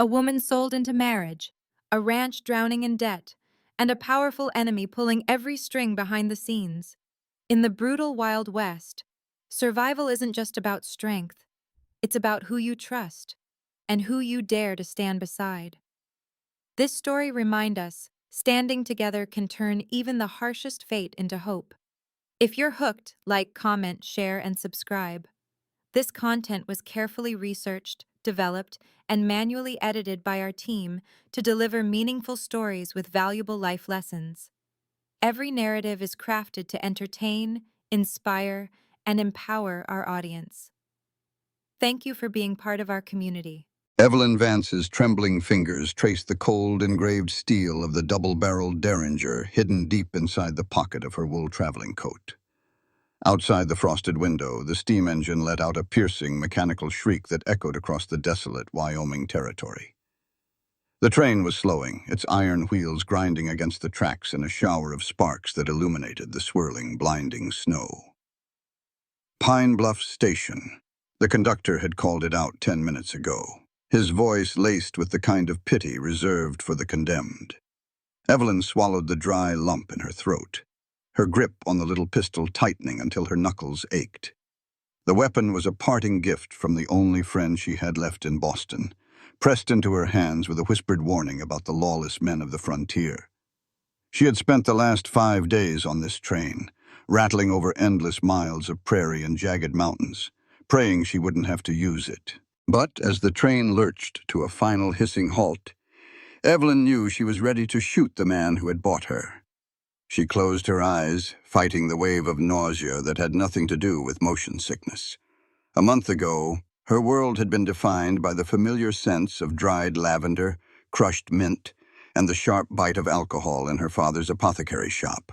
A woman sold into marriage, a ranch drowning in debt, and a powerful enemy pulling every string behind the scenes. In the brutal Wild West, survival isn't just about strength, it's about who you trust and who you dare to stand beside. This story reminds us standing together can turn even the harshest fate into hope. If you're hooked, like, comment, share, and subscribe. This content was carefully researched, developed, and manually edited by our team to deliver meaningful stories with valuable life lessons. Every narrative is crafted to entertain, inspire, and empower our audience. Thank you for being part of our community. Evelyn Vance's trembling fingers traced the cold, engraved steel of the double-barreled Derringer hidden deep inside the pocket of her wool traveling coat. Outside the frosted window, the steam engine let out a piercing mechanical shriek that echoed across the desolate Wyoming territory. The train was slowing, its iron wheels grinding against the tracks in a shower of sparks that illuminated the swirling, blinding snow. Pine Bluff Station. The conductor had called it out 10 minutes ago, his voice laced with the kind of pity reserved for the condemned. Evelyn swallowed the dry lump in her throat, her grip on the little pistol tightening until her knuckles ached. The weapon was a parting gift from the only friend she had left in Boston, pressed into her hands with a whispered warning about the lawless men of the frontier. She had spent the last 5 days on this train, rattling over endless miles of prairie and jagged mountains, praying she wouldn't have to use it. But as the train lurched to a final hissing halt, Evelyn knew she was ready to shoot the man who had bought her. She closed her eyes, fighting the wave of nausea that had nothing to do with motion sickness. A month ago, her world had been defined by the familiar scents of dried lavender, crushed mint, and the sharp bite of alcohol in her father's apothecary shop.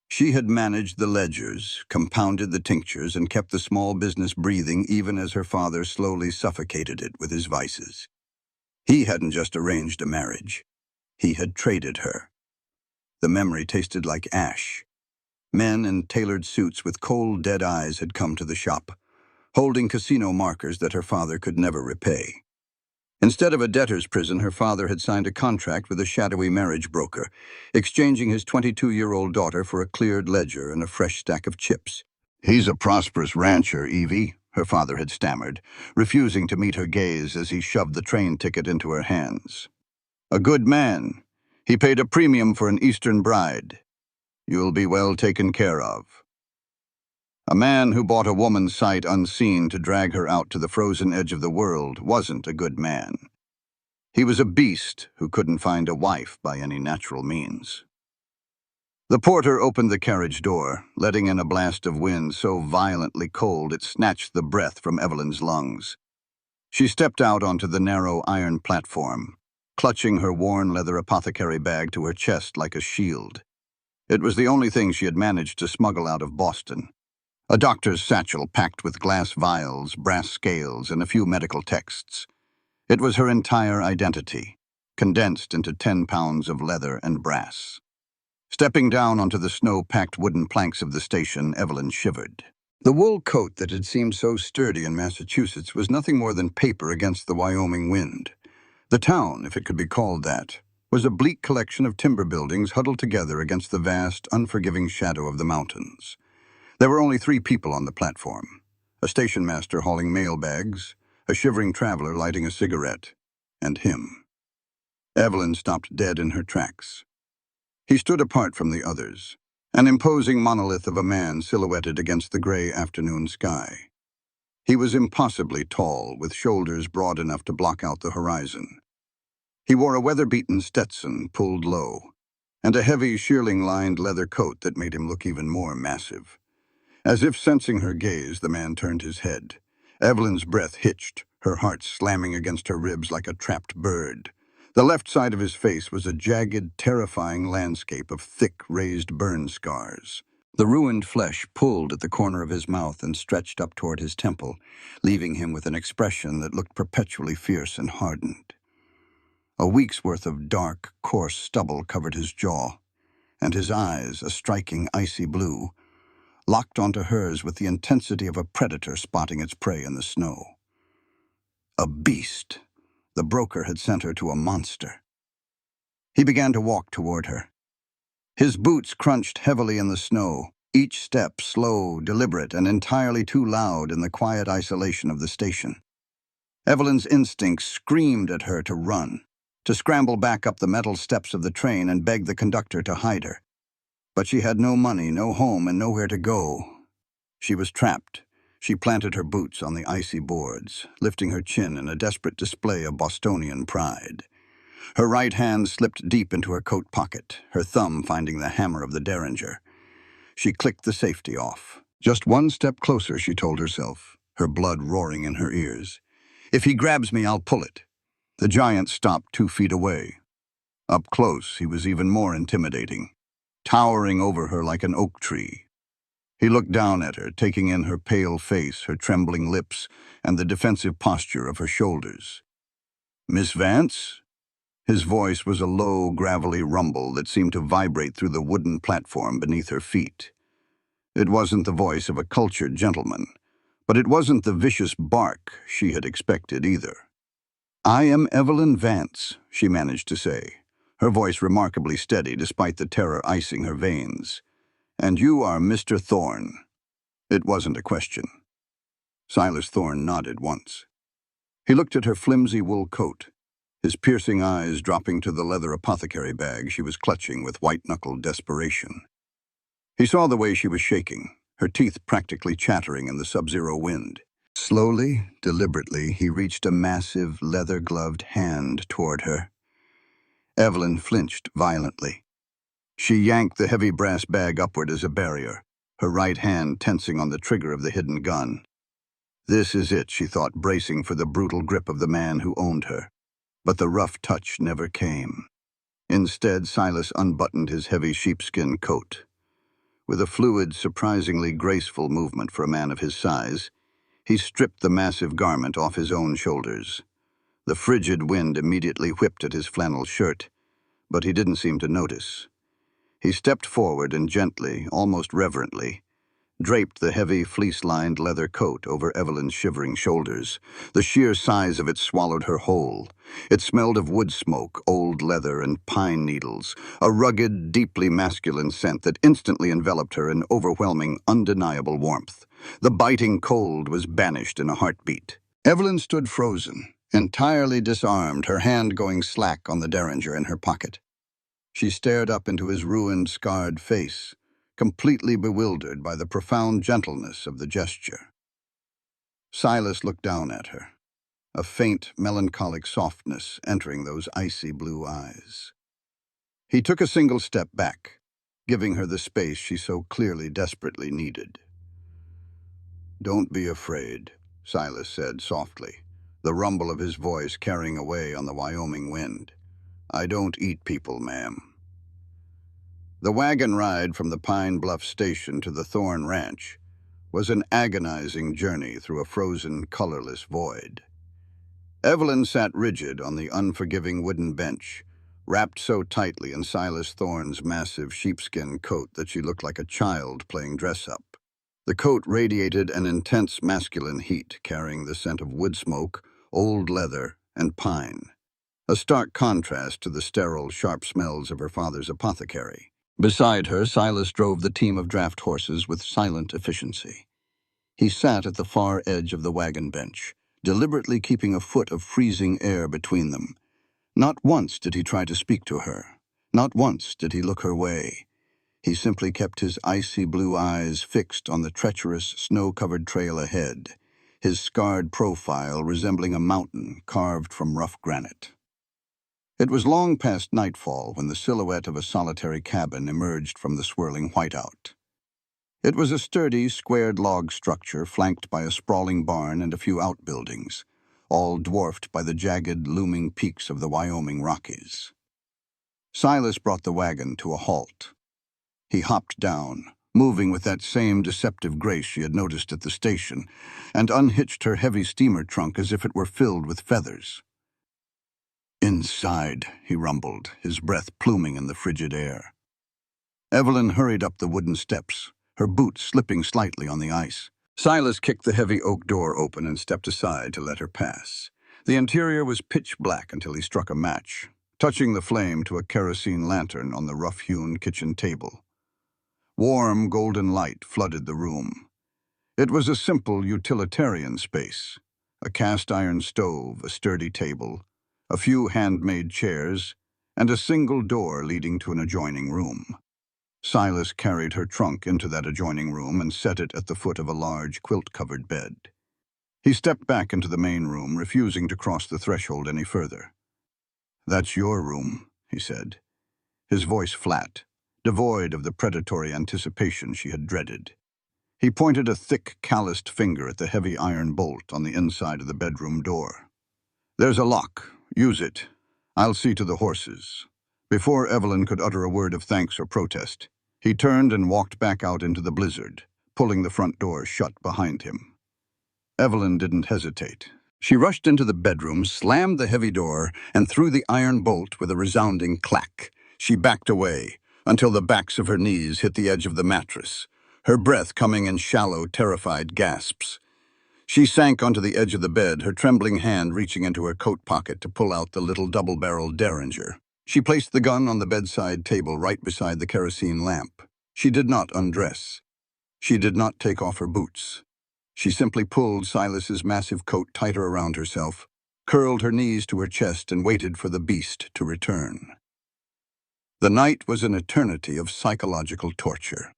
She had managed the ledgers, compounded the tinctures, and kept the small business breathing even as her father slowly suffocated it with his vices. He hadn't just arranged a marriage. He had traded her. The memory tasted like ash. Men in tailored suits with cold, dead eyes had come to the shop, holding casino markers that her father could never repay. Instead of a debtor's prison, her father had signed a contract with a shadowy marriage broker, exchanging his 22-year-old daughter for a cleared ledger and a fresh stack of chips. "He's a prosperous rancher, Evie," her father had stammered, refusing to meet her gaze as he shoved the train ticket into her hands. "A good man. He paid a premium for an Eastern bride. You'll be well taken care of." A man who bought a woman sight unseen to drag her out to the frozen edge of the world wasn't a good man. He was a beast who couldn't find a wife by any natural means. The porter opened the carriage door, letting in a blast of wind so violently cold it snatched the breath from Evelyn's lungs. She stepped out onto the narrow iron platform, clutching her worn leather apothecary bag to her chest like a shield. It was the only thing she had managed to smuggle out of Boston. A doctor's satchel packed with glass vials, brass scales, and a few medical texts. It was her entire identity, condensed into 10 pounds of leather and brass. Stepping down onto the snow-packed wooden planks of the station, Evelyn shivered. The wool coat that had seemed so sturdy in Massachusetts was nothing more than paper against the Wyoming wind. The town, if it could be called that, was a bleak collection of timber buildings huddled together against the vast, unforgiving shadow of the mountains. There were only 3 people on the platform: a station master hauling mail bags, a shivering traveler lighting a cigarette, and him. Evelyn stopped dead in her tracks. He stood apart from the others, an imposing monolith of a man silhouetted against the gray afternoon sky. He was impossibly tall, with shoulders broad enough to block out the horizon. He wore a weather-beaten Stetson pulled low, and a heavy, shearling-lined leather coat that made him look even more massive. As if sensing her gaze, the man turned his head. Evelyn's breath hitched, her heart slamming against her ribs like a trapped bird. The left side of his face was a jagged, terrifying landscape of thick, raised burn scars. The ruined flesh pulled at the corner of his mouth and stretched up toward his temple, leaving him with an expression that looked perpetually fierce and hardened. A week's worth of dark, coarse stubble covered his jaw, and his eyes, a striking icy blue, locked onto hers with the intensity of a predator spotting its prey in the snow. A beast. The broker had sent her to a monster. He began to walk toward her. His boots crunched heavily in the snow, each step slow, deliberate, and entirely too loud in the quiet isolation of the station. Evelyn's instincts screamed at her to run, to scramble back up the metal steps of the train and beg the conductor to hide her. But she had no money, no home, and nowhere to go. She was trapped. She planted her boots on the icy boards, lifting her chin in a desperate display of Bostonian pride. Her right hand slipped deep into her coat pocket, her thumb finding the hammer of the derringer. She clicked the safety off. Just one step closer, she told herself, her blood roaring in her ears. If he grabs me, I'll pull it. The giant stopped 2 feet away. Up close, he was even more intimidating, towering over her like an oak tree. He looked down at her, taking in her pale face, her trembling lips, and the defensive posture of her shoulders. "Miss Vance?" His voice was a low, gravelly rumble that seemed to vibrate through the wooden platform beneath her feet. It wasn't the voice of a cultured gentleman, but it wasn't the vicious bark she had expected either. "I am Evelyn Vance," she managed to say, her voice remarkably steady despite the terror icing her veins. "And you are Mr. Thorne." It wasn't a question. Silas Thorne nodded once. He looked at her flimsy wool coat, his piercing eyes dropping to the leather apothecary bag she was clutching with white-knuckled desperation. He saw the way she was shaking, her teeth practically chattering in the sub-zero wind. Slowly, deliberately, he reached a massive, leather-gloved hand toward her. Evelyn flinched violently. She yanked the heavy brass bag upward as a barrier, her right hand tensing on the trigger of the hidden gun. This is it, she thought, bracing for the brutal grip of the man who owned her. But the rough touch never came. Instead, Silas unbuttoned his heavy sheepskin coat. With a fluid, surprisingly graceful movement for a man of his size, he stripped the massive garment off his own shoulders. The frigid wind immediately whipped at his flannel shirt, but he didn't seem to notice. He stepped forward and gently, almost reverently, draped the heavy, fleece-lined leather coat over Evelyn's shivering shoulders. The sheer size of it swallowed her whole. It smelled of wood smoke, old leather, and pine needles, a rugged, deeply masculine scent that instantly enveloped her in overwhelming, undeniable warmth. The biting cold was banished in a heartbeat. Evelyn stood frozen, entirely disarmed, her hand going slack on the derringer in her pocket. She stared up into his ruined, scarred face, completely bewildered by the profound gentleness of the gesture. Silas looked down at her, a faint, melancholic softness entering those icy blue eyes. He took a single step back, giving her the space she so clearly, desperately needed. "Don't be afraid," Silas said softly, the rumble of his voice carrying away on the Wyoming wind. "I don't eat people, ma'am." The wagon ride from the Pine Bluff station to the Thorne Ranch was an agonizing journey through a frozen, colorless void. Evelyn sat rigid on the unforgiving wooden bench, wrapped so tightly in Silas Thorne's massive sheepskin coat that she looked like a child playing dress-up. The coat radiated an intense masculine heat, carrying the scent of wood smoke, old leather, and pine, a stark contrast to the sterile, sharp smells of her father's apothecary. Beside her, Silas drove the team of draft horses with silent efficiency. He sat at the far edge of the wagon bench, deliberately keeping a foot of freezing air between them. Not once did he try to speak to her. Not once did he look her way. He simply kept his icy blue eyes fixed on the treacherous, snow-covered trail ahead, his scarred profile resembling a mountain carved from rough granite. It was long past nightfall when the silhouette of a solitary cabin emerged from the swirling whiteout. It was a sturdy, squared log structure flanked by a sprawling barn and a few outbuildings, all dwarfed by the jagged, looming peaks of the Wyoming Rockies. Silas brought the wagon to a halt. He hopped down, moving with that same deceptive grace she had noticed at the station, and unhitched her heavy steamer trunk as if it were filled with feathers. "Inside," he rumbled, his breath pluming in the frigid air. Evelyn hurried up the wooden steps, her boots slipping slightly on the ice. Silas kicked the heavy oak door open and stepped aside to let her pass. The interior was pitch black until he struck a match, touching the flame to a kerosene lantern on the rough-hewn kitchen table. Warm, golden light flooded the room. It was a simple, utilitarian space. A cast-iron stove, a sturdy table, a few handmade chairs, and a single door leading to an adjoining room. Silas carried her trunk into that adjoining room and set it at the foot of a large, quilt-covered bed. He stepped back into the main room, refusing to cross the threshold any further. "That's your room," he said, his voice flat, devoid of the predatory anticipation she had dreaded. He pointed a thick, calloused finger at the heavy iron bolt on the inside of the bedroom door. "There's a lock. Use it. I'll see to the horses." Before Evelyn could utter a word of thanks or protest, he turned and walked back out into the blizzard, pulling the front door shut behind him. Evelyn didn't hesitate. She rushed into the bedroom, slammed the heavy door, and threw the iron bolt with a resounding clack. She backed away until the backs of her knees hit the edge of the mattress, her breath coming in shallow, terrified gasps. She sank onto the edge of the bed, her trembling hand reaching into her coat pocket to pull out the little double-barreled Derringer. She placed the gun on the bedside table right beside the kerosene lamp. She did not undress. She did not take off her boots. She simply pulled Silas's massive coat tighter around herself, curled her knees to her chest, and waited for the beast to return. The night was an eternity of psychological torture.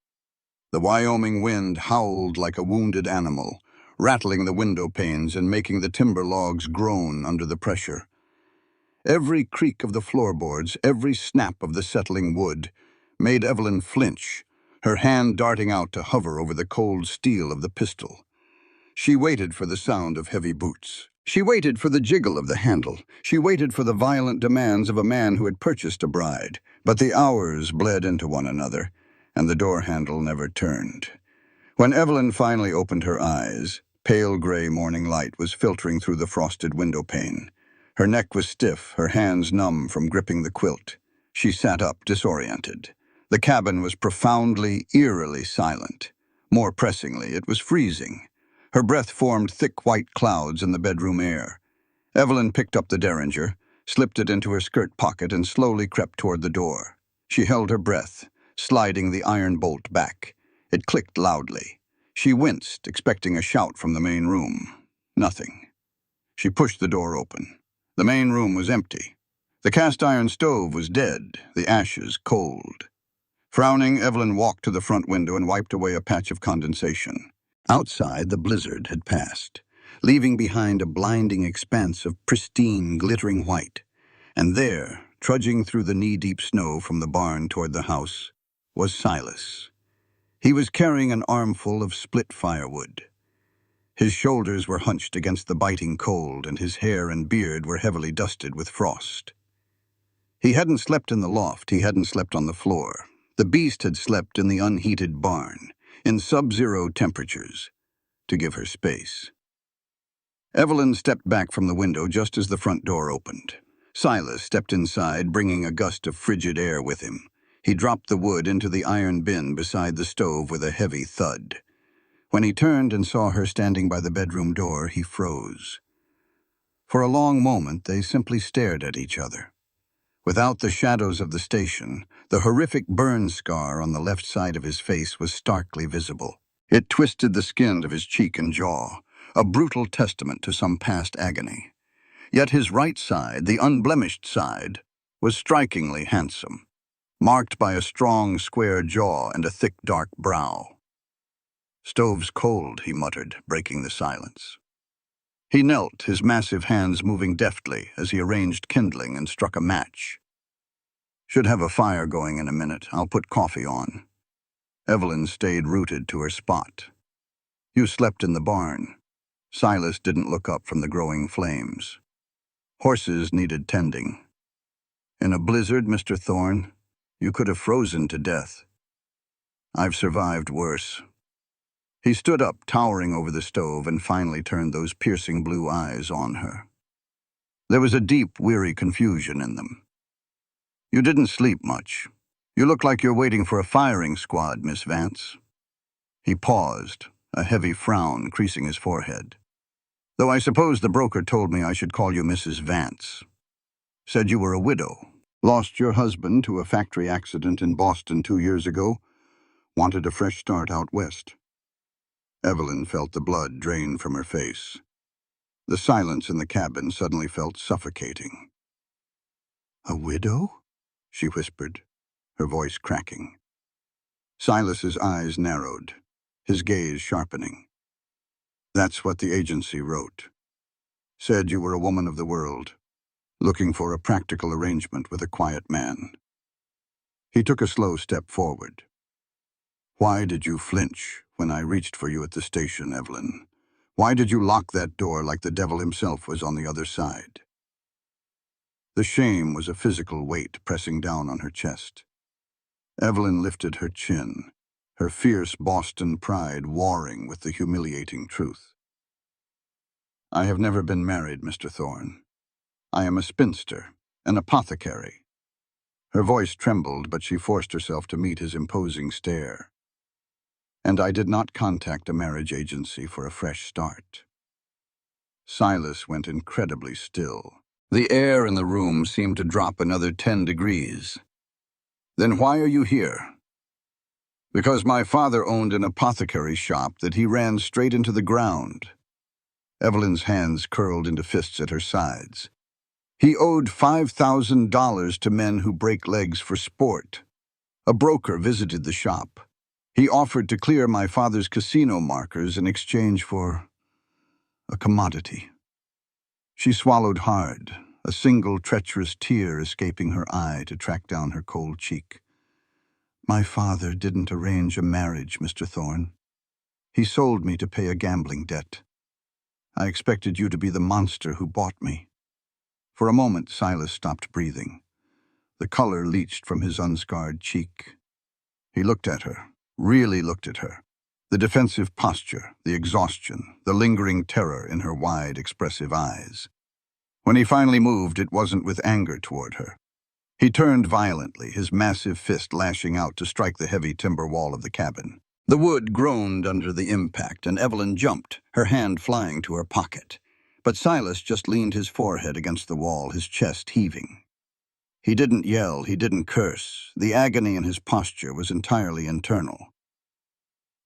The Wyoming wind howled like a wounded animal, rattling the window panes and making the timber logs groan under the pressure. Every creak of the floorboards, every snap of the settling wood, made Evelyn flinch, her hand darting out to hover over the cold steel of the pistol. She waited for the sound of heavy boots. She waited for the jiggle of the handle. She waited for the violent demands of a man who had purchased a bride. But the hours bled into one another, and the door handle never turned. When Evelyn finally opened her eyes, pale gray morning light was filtering through the frosted window pane. Her neck was stiff, her hands numb from gripping the quilt. She sat up, disoriented. The cabin was profoundly, eerily silent. More pressingly, it was freezing. Her breath formed thick white clouds in the bedroom air. Evelyn picked up the Derringer, slipped it into her skirt pocket, and slowly crept toward the door. She held her breath, sliding the iron bolt back. It clicked loudly. She winced, expecting a shout from the main room. Nothing. She pushed the door open. The main room was empty. The cast-iron stove was dead, the ashes cold. Frowning, Evelyn walked to the front window and wiped away a patch of condensation. Outside, the blizzard had passed, leaving behind a blinding expanse of pristine, glittering white. And there, trudging through the knee-deep snow from the barn toward the house, was Silas. He was carrying an armful of split firewood. His shoulders were hunched against the biting cold, and his hair and beard were heavily dusted with frost. He hadn't slept in the loft, he hadn't slept on the floor. The beast had slept in the unheated barn, in sub-zero temperatures, to give her space. Evelyn stepped back from the window just as the front door opened. Silas stepped inside, bringing a gust of frigid air with him. He dropped the wood into the iron bin beside the stove with a heavy thud. When he turned and saw her standing by the bedroom door, he froze. For a long moment, they simply stared at each other. Without the shadows of the station, the horrific burn scar on the left side of his face was starkly visible. It twisted the skin of his cheek and jaw, a brutal testament to some past agony. Yet his right side, the unblemished side, was strikingly handsome, marked by a strong, square jaw and a thick, dark brow. "Stove's cold," he muttered, breaking the silence. He knelt, his massive hands moving deftly as he arranged kindling and struck a match. "Should have a fire going in a minute. I'll put coffee on." Evelyn stayed rooted to her spot. "You slept in the barn." Silas didn't look up from the growing flames. "Horses needed tending." "In a blizzard, Mr. Thorne, you could have frozen to death." "I've survived worse." He stood up, towering over the stove, and finally turned those piercing blue eyes on her. There was a deep, weary confusion in them. "You didn't sleep much. You look like you're waiting for a firing squad, Miss Vance." He paused, a heavy frown creasing his forehead. Though I suppose the broker told me I should call you Mrs. Vance. Said you were a widow. Lost your husband to a factory accident in Boston 2 years ago. Wanted a fresh start out west. Evelyn felt the blood drain from her face. The silence in the cabin suddenly felt suffocating. A widow? She whispered, her voice cracking. Silas's eyes narrowed, his gaze sharpening. That's what the agency wrote. Said you were a woman of the world, looking for a practical arrangement with a quiet man. He took a slow step forward. Why did you flinch when I reached for you at the station, Evelyn? Why did you lock that door like the devil himself was on the other side? The shame was a physical weight pressing down on her chest. Evelyn lifted her chin, her fierce Boston pride warring with the humiliating truth. I have never been married, Mr. Thorne. I am a spinster, an apothecary. Her voice trembled, but she forced herself to meet his imposing stare. And I did not contact a marriage agency for a fresh start. Silas went incredibly still. The air in the room seemed to drop another 10 degrees. Then why are you here? Because my father owned an apothecary shop that he ran straight into the ground. Evelyn's hands curled into fists at her sides. He owed $5,000 to men who break legs for sport. A broker visited the shop. He offered to clear my father's casino markers in exchange for a commodity. She swallowed hard, a single treacherous tear escaping her eye to track down her cold cheek. My father didn't arrange a marriage, Mr. Thorne. He sold me to pay a gambling debt. I expected you to be the monster who bought me. For a moment, Silas stopped breathing. The color leached from his unscarred cheek. He looked at her, really looked at her. The defensive posture, the exhaustion, the lingering terror in her wide, expressive eyes. When he finally moved, it wasn't with anger toward her. He turned violently, his massive fist lashing out to strike the heavy timber wall of the cabin. The wood groaned under the impact, and Evelyn jumped, her hand flying to her pocket. But Silas just leaned his forehead against the wall, his chest heaving. He didn't yell, he didn't curse. The agony in his posture was entirely internal.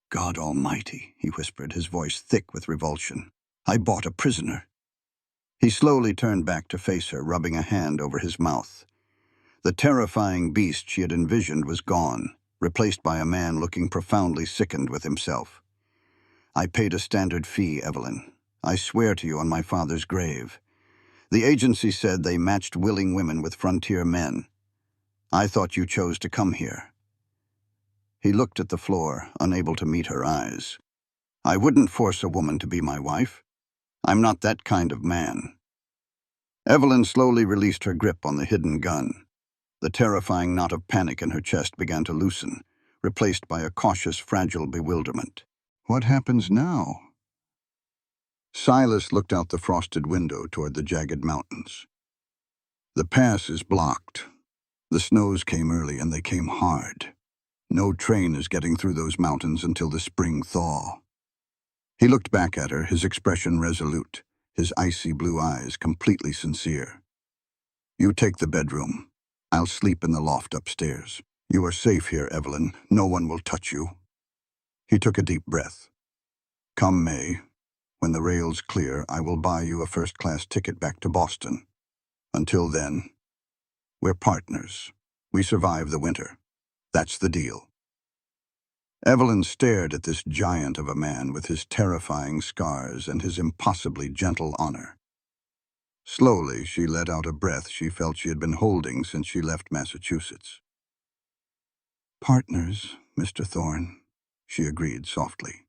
God Almighty, he whispered, his voice thick with revulsion. I bought a prisoner. He slowly turned back to face her, rubbing a hand over his mouth. The terrifying beast she had envisioned was gone, replaced by a man looking profoundly sickened with himself. I paid a standard fee, Evelyn. I swear to you on my father's grave. The agency said they matched willing women with frontier men. I thought you chose to come here. He looked at the floor, unable to meet her eyes. I wouldn't force a woman to be my wife. I'm not that kind of man. Evelyn slowly released her grip on the hidden gun. The terrifying knot of panic in her chest began to loosen, replaced by a cautious, fragile bewilderment. What happens now? Silas looked out the frosted window toward the jagged mountains. The pass is blocked. The snows came early and they came hard. No train is getting through those mountains until the spring thaw. He looked back at her, his expression resolute, his icy blue eyes completely sincere. You take the bedroom. I'll sleep in the loft upstairs. You are safe here, Evelyn. No one will touch you. He took a deep breath. Come May, when the rails clear, I will buy you a first-class ticket back to Boston. Until then, we're partners. We survive the winter. That's the deal. Evelyn stared at this giant of a man with his terrifying scars and his impossibly gentle honor. Slowly, she let out a breath she felt she had been holding since she left Massachusetts. Partners, Mr. Thorne, she agreed softly.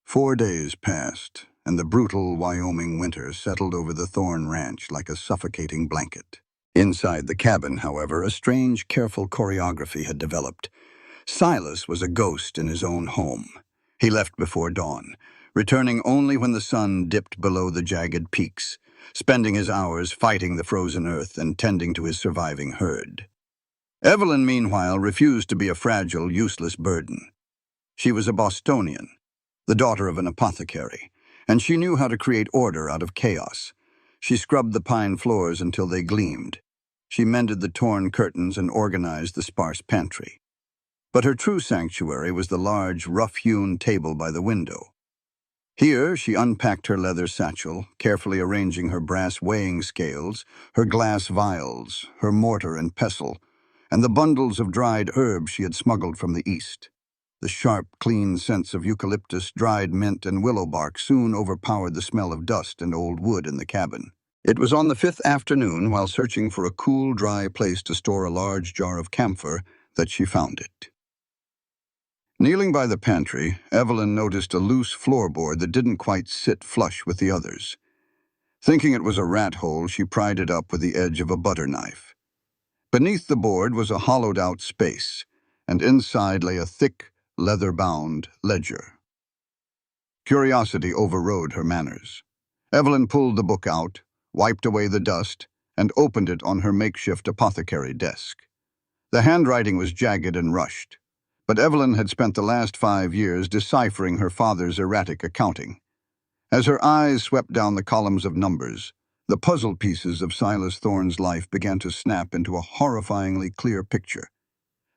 4 days passed, and the brutal Wyoming winter settled over the Thorne Ranch like a suffocating blanket. Inside the cabin, however, a strange, careful choreography had developed. Silas was a ghost in his own home. He left before dawn, returning only when the sun dipped below the jagged peaks, spending his hours fighting the frozen earth and tending to his surviving herd. Evelyn, meanwhile, refused to be a fragile, useless burden. She was a Bostonian, the daughter of an apothecary, and she knew how to create order out of chaos. She scrubbed the pine floors until they gleamed. She mended the torn curtains and organized the sparse pantry. But her true sanctuary was the large, rough-hewn table by the window. Here, she unpacked her leather satchel, carefully arranging her brass weighing scales, her glass vials, her mortar and pestle, and the bundles of dried herbs she had smuggled from the east. The sharp, clean scents of eucalyptus, dried mint, and willow bark soon overpowered the smell of dust and old wood in the cabin. It was on the fifth afternoon, while searching for a cool, dry place to store a large jar of camphor, that she found it. Kneeling by the pantry, Evelyn noticed a loose floorboard that didn't quite sit flush with the others. Thinking it was a rat hole, she pried it up with the edge of a butter knife. Beneath the board was a hollowed-out space, and inside lay a thick, leather-bound ledger. Curiosity overrode her manners. Evelyn pulled the book out, wiped away the dust, and opened it on her makeshift apothecary desk. The handwriting was jagged and rushed, but Evelyn had spent the last 5 years deciphering her father's erratic accounting. As her eyes swept down the columns of numbers, the puzzle pieces of Silas Thorne's life began to snap into a horrifyingly clear picture.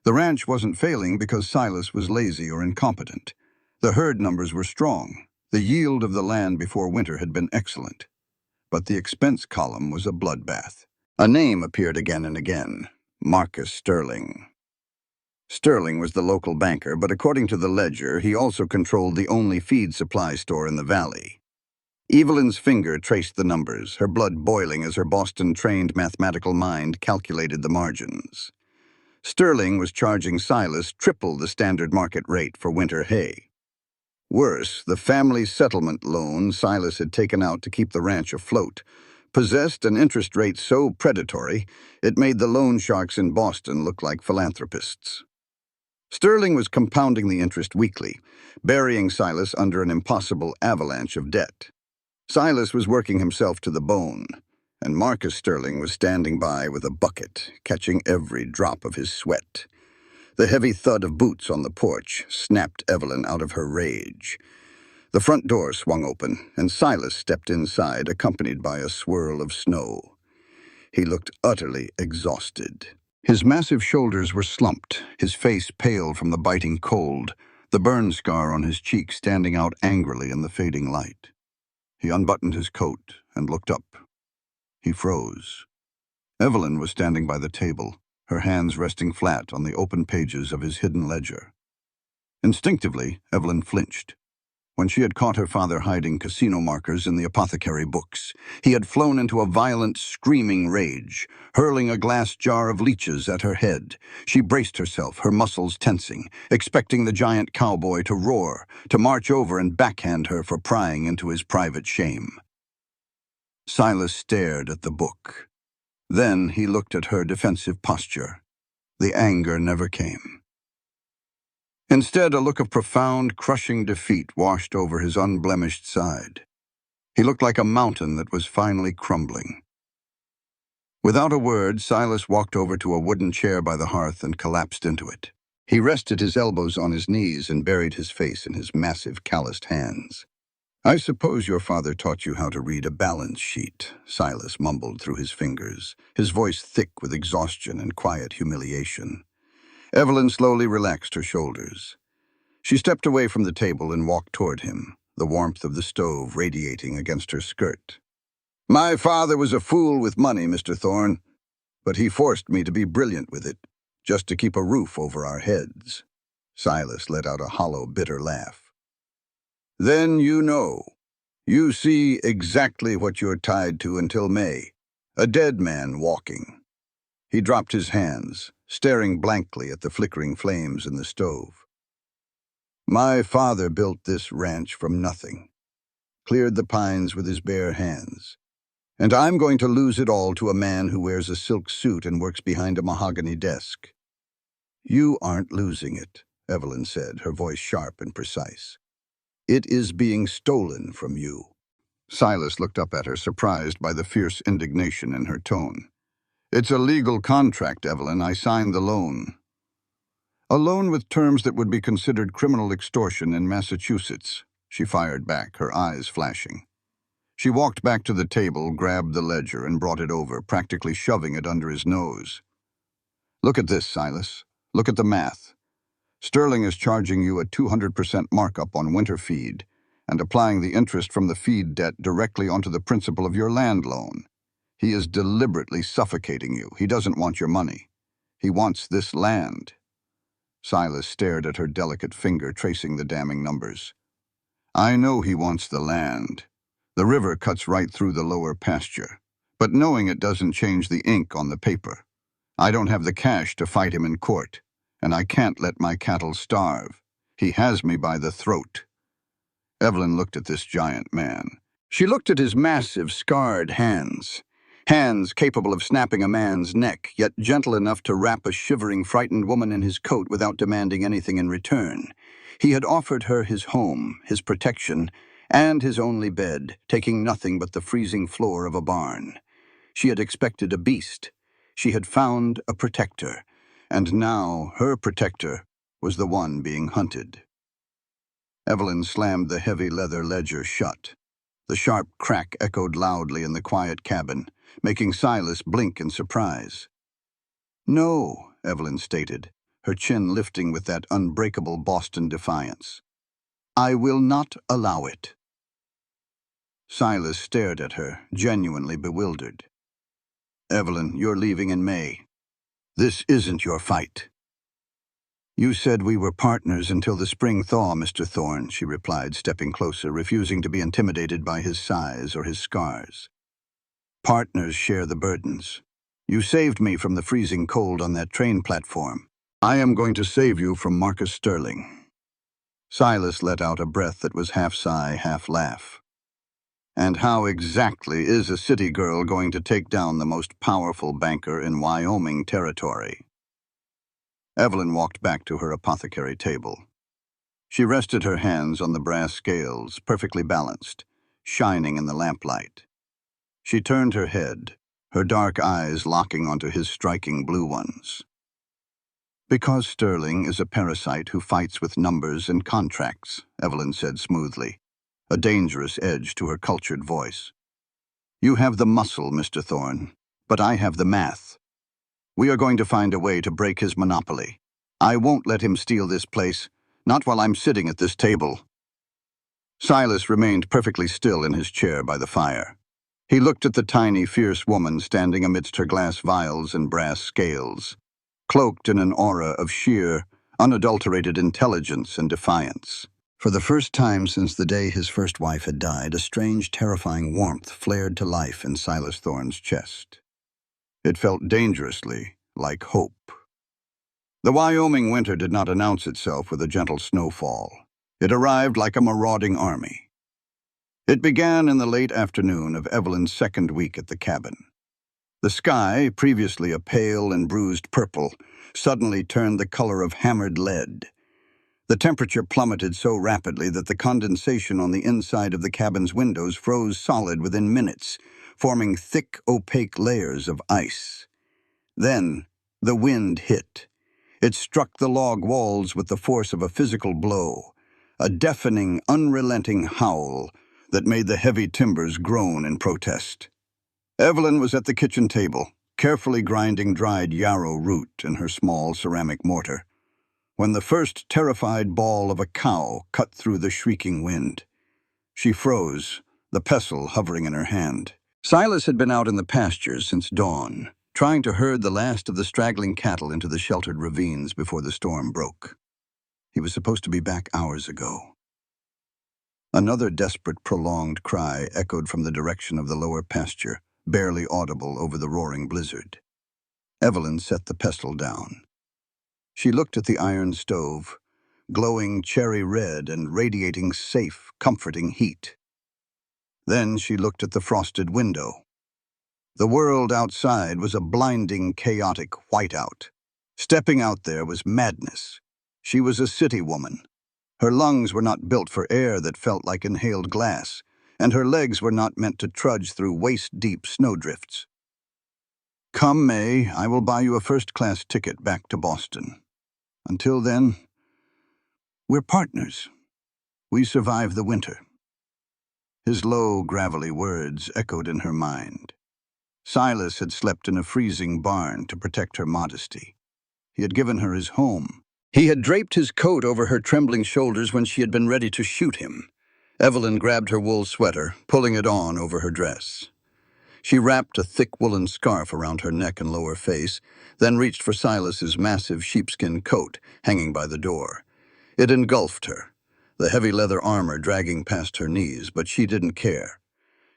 The ranch wasn't failing because Silas was lazy or incompetent. The herd numbers were strong. The yield of the land before winter had been excellent. But the expense column was a bloodbath. A name appeared again and again: Marcus Sterling. Sterling was the local banker, but according to the ledger, he also controlled the only feed supply store in the valley. Evelyn's finger traced the numbers, her blood boiling as her Boston-trained mathematical mind calculated the margins. Sterling was charging Silas triple the standard market rate for winter hay. Worse, the family settlement loan Silas had taken out to keep the ranch afloat possessed an interest rate so predatory it made the loan sharks in Boston look like philanthropists. Sterling was compounding the interest weekly, burying Silas under an impossible avalanche of debt. Silas was working himself to the bone, and Marcus Sterling was standing by with a bucket, catching every drop of his sweat. The heavy thud of boots on the porch snapped Evelyn out of her rage. The front door swung open, and Silas stepped inside, accompanied by a swirl of snow. He looked utterly exhausted. His massive shoulders were slumped, his face pale from the biting cold, the burn scar on his cheek standing out angrily in the fading light. He unbuttoned his coat and looked up. He froze. Evelyn was standing by the table, her hands resting flat on the open pages of his hidden ledger. Instinctively, Evelyn flinched. When she had caught her father hiding casino markers in the apothecary books, he had flown into a violent, screaming rage, hurling a glass jar of leeches at her head. She braced herself, her muscles tensing, expecting the giant cowboy to roar, to march over and backhand her for prying into his private shame. Silas stared at the book. Then he looked at her defensive posture. The anger never came. Instead, a look of profound, crushing defeat washed over his unblemished side. He looked like a mountain that was finally crumbling. Without a word, Silas walked over to a wooden chair by the hearth and collapsed into it. He rested his elbows on his knees and buried his face in his massive, calloused hands. "I suppose your father taught you how to read a balance sheet," Silas mumbled through his fingers, his voice thick with exhaustion and quiet humiliation. Evelyn slowly relaxed her shoulders. She stepped away from the table and walked toward him, the warmth of the stove radiating against her skirt. "My father was a fool with money, Mr. Thorne, but he forced me to be brilliant with it, just to keep a roof over our heads." Silas let out a hollow, bitter laugh. "Then you know. You see exactly what you're tied to until May. A dead man walking." He dropped his hands, staring blankly at the flickering flames in the stove. "My father built this ranch from nothing, cleared the pines with his bare hands, and I'm going to lose it all to a man who wears a silk suit and works behind a mahogany desk." "You aren't losing it," Evelyn said, her voice sharp and precise. "It is being stolen from you." Silas looked up at her, surprised by the fierce indignation in her tone. "It's a legal contract, Evelyn. I signed the loan." "A loan with terms that would be considered criminal extortion in Massachusetts," she fired back, her eyes flashing. She walked back to the table, grabbed the ledger, and brought it over, practically shoving it under his nose. Look at this, Silas. Look at the math. Sterling is charging you a 200% markup on winter feed and applying the interest from the feed debt directly onto the principal of your land loan. He is deliberately suffocating you. He doesn't want your money. He wants this land. Silas stared at her delicate finger, tracing the damning numbers. I know he wants the land. The river cuts right through the lower pasture, but knowing it doesn't change the ink on the paper. I don't have the cash to fight him in court, and I can't let my cattle starve. He has me by the throat. Evelyn looked at this giant man. She looked at his massive, scarred hands. Hands capable of snapping a man's neck, yet gentle enough to wrap a shivering, frightened woman in his coat without demanding anything in return. He had offered her his home, his protection, and his only bed, taking nothing but the freezing floor of a barn. She had expected a beast. She had found a protector, and now her protector was the one being hunted. Evelyn slammed the heavy leather ledger shut. The sharp crack echoed loudly in the quiet cabin, making Silas blink in surprise. No, Evelyn stated, her chin lifting with that unbreakable Boston defiance. I will not allow it. Silas stared at her, genuinely bewildered. Evelyn, you're leaving in May. This isn't your fight. You said we were partners until the spring thaw, Mr. Thorne, she replied, stepping closer, refusing to be intimidated by his size or his scars. Partners share the burdens. You saved me from the freezing cold on that train platform. I am going to save you from Marcus Sterling. Silas let out a breath that was half sigh, half laugh. And how exactly is a city girl going to take down the most powerful banker in Wyoming territory? Evelyn walked back to her apothecary table. She rested her hands on the brass scales, perfectly balanced, shining in the lamplight. She turned her head, her dark eyes locking onto his striking blue ones. Because Sterling is a parasite who fights with numbers and contracts, Evelyn said smoothly, a dangerous edge to her cultured voice. You have the muscle, Mr. Thorne, but I have the math. We are going to find a way to break his monopoly. I won't let him steal this place, not while I'm sitting at this table. Silas remained perfectly still in his chair by the fire. He looked at the tiny, fierce woman standing amidst her glass vials and brass scales, cloaked in an aura of sheer, unadulterated intelligence and defiance. For the first time since the day his first wife had died, a strange, terrifying warmth flared to life in Silas Thorne's chest. It felt dangerously like hope. The Wyoming winter did not announce itself with a gentle snowfall. It arrived like a marauding army. It began in the late afternoon of Evelyn's second week at the cabin. The sky, previously a pale and bruised purple, suddenly turned the color of hammered lead. The temperature plummeted so rapidly that the condensation on the inside of the cabin's windows froze solid within minutes, forming thick, opaque layers of ice. Then, the wind hit. It struck the log walls with the force of a physical blow, a deafening, unrelenting howl that made the heavy timbers groan in protest. Evelyn was at the kitchen table, carefully grinding dried yarrow root in her small ceramic mortar, when the first terrified bawl of a cow cut through the shrieking wind. She froze, the pestle hovering in her hand. Silas had been out in the pastures since dawn, trying to herd the last of the straggling cattle into the sheltered ravines before the storm broke. He was supposed to be back hours ago. Another desperate, prolonged cry echoed from the direction of the lower pasture, barely audible over the roaring blizzard. Evelyn set the pestle down. She looked at the iron stove, glowing cherry red and radiating safe, comforting heat. Then she looked at the frosted window. The world outside was a blinding, chaotic whiteout. Stepping out there was madness. She was a city woman. Her lungs were not built for air that felt like inhaled glass, and her legs were not meant to trudge through waist-deep snowdrifts. Come May, I will buy you a first-class ticket back to Boston. Until then, we're partners. We survived the winter. His low, gravelly words echoed in her mind. Silas had slept in a freezing barn to protect her modesty. He had given her his home. He had draped his coat over her trembling shoulders when she had been ready to shoot him. Evelyn grabbed her wool sweater, pulling it on over her dress. She wrapped a thick woolen scarf around her neck and lower face, then reached for Silas's massive sheepskin coat hanging by the door. It engulfed her, the heavy leather armor dragging past her knees, but she didn't care.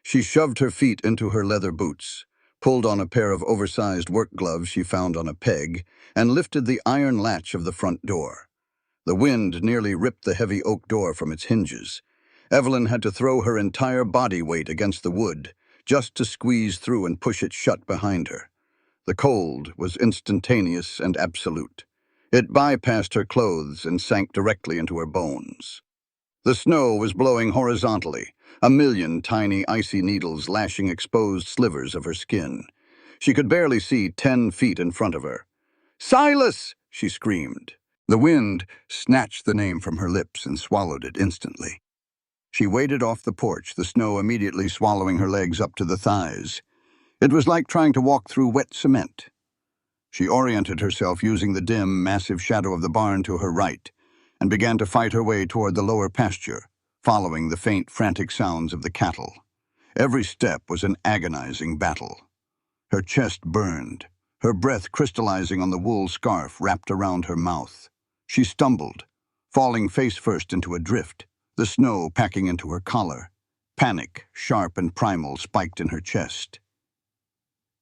She shoved her feet into her leather boots, pulled on a pair of oversized work gloves she found on a peg, and lifted the iron latch of the front door. The wind nearly ripped the heavy oak door from its hinges. Evelyn had to throw her entire body weight against the wood, just to squeeze through and push it shut behind her. The cold was instantaneous and absolute. It bypassed her clothes and sank directly into her bones. The snow was blowing horizontally, a million tiny icy needles lashing exposed slivers of her skin. She could barely see 10 feet in front of her. "Silas!" she screamed. The wind snatched the name from her lips and swallowed it instantly. She waded off the porch, the snow immediately swallowing her legs up to the thighs. It was like trying to walk through wet cement. She oriented herself using the dim, massive shadow of the barn to her right, and began to fight her way toward the lower pasture, following the faint, frantic sounds of the cattle. Every step was an agonizing battle. Her chest burned, her breath crystallizing on the wool scarf wrapped around her mouth. She stumbled, falling face first into a drift, the snow packing into her collar. Panic, sharp and primal, spiked in her chest.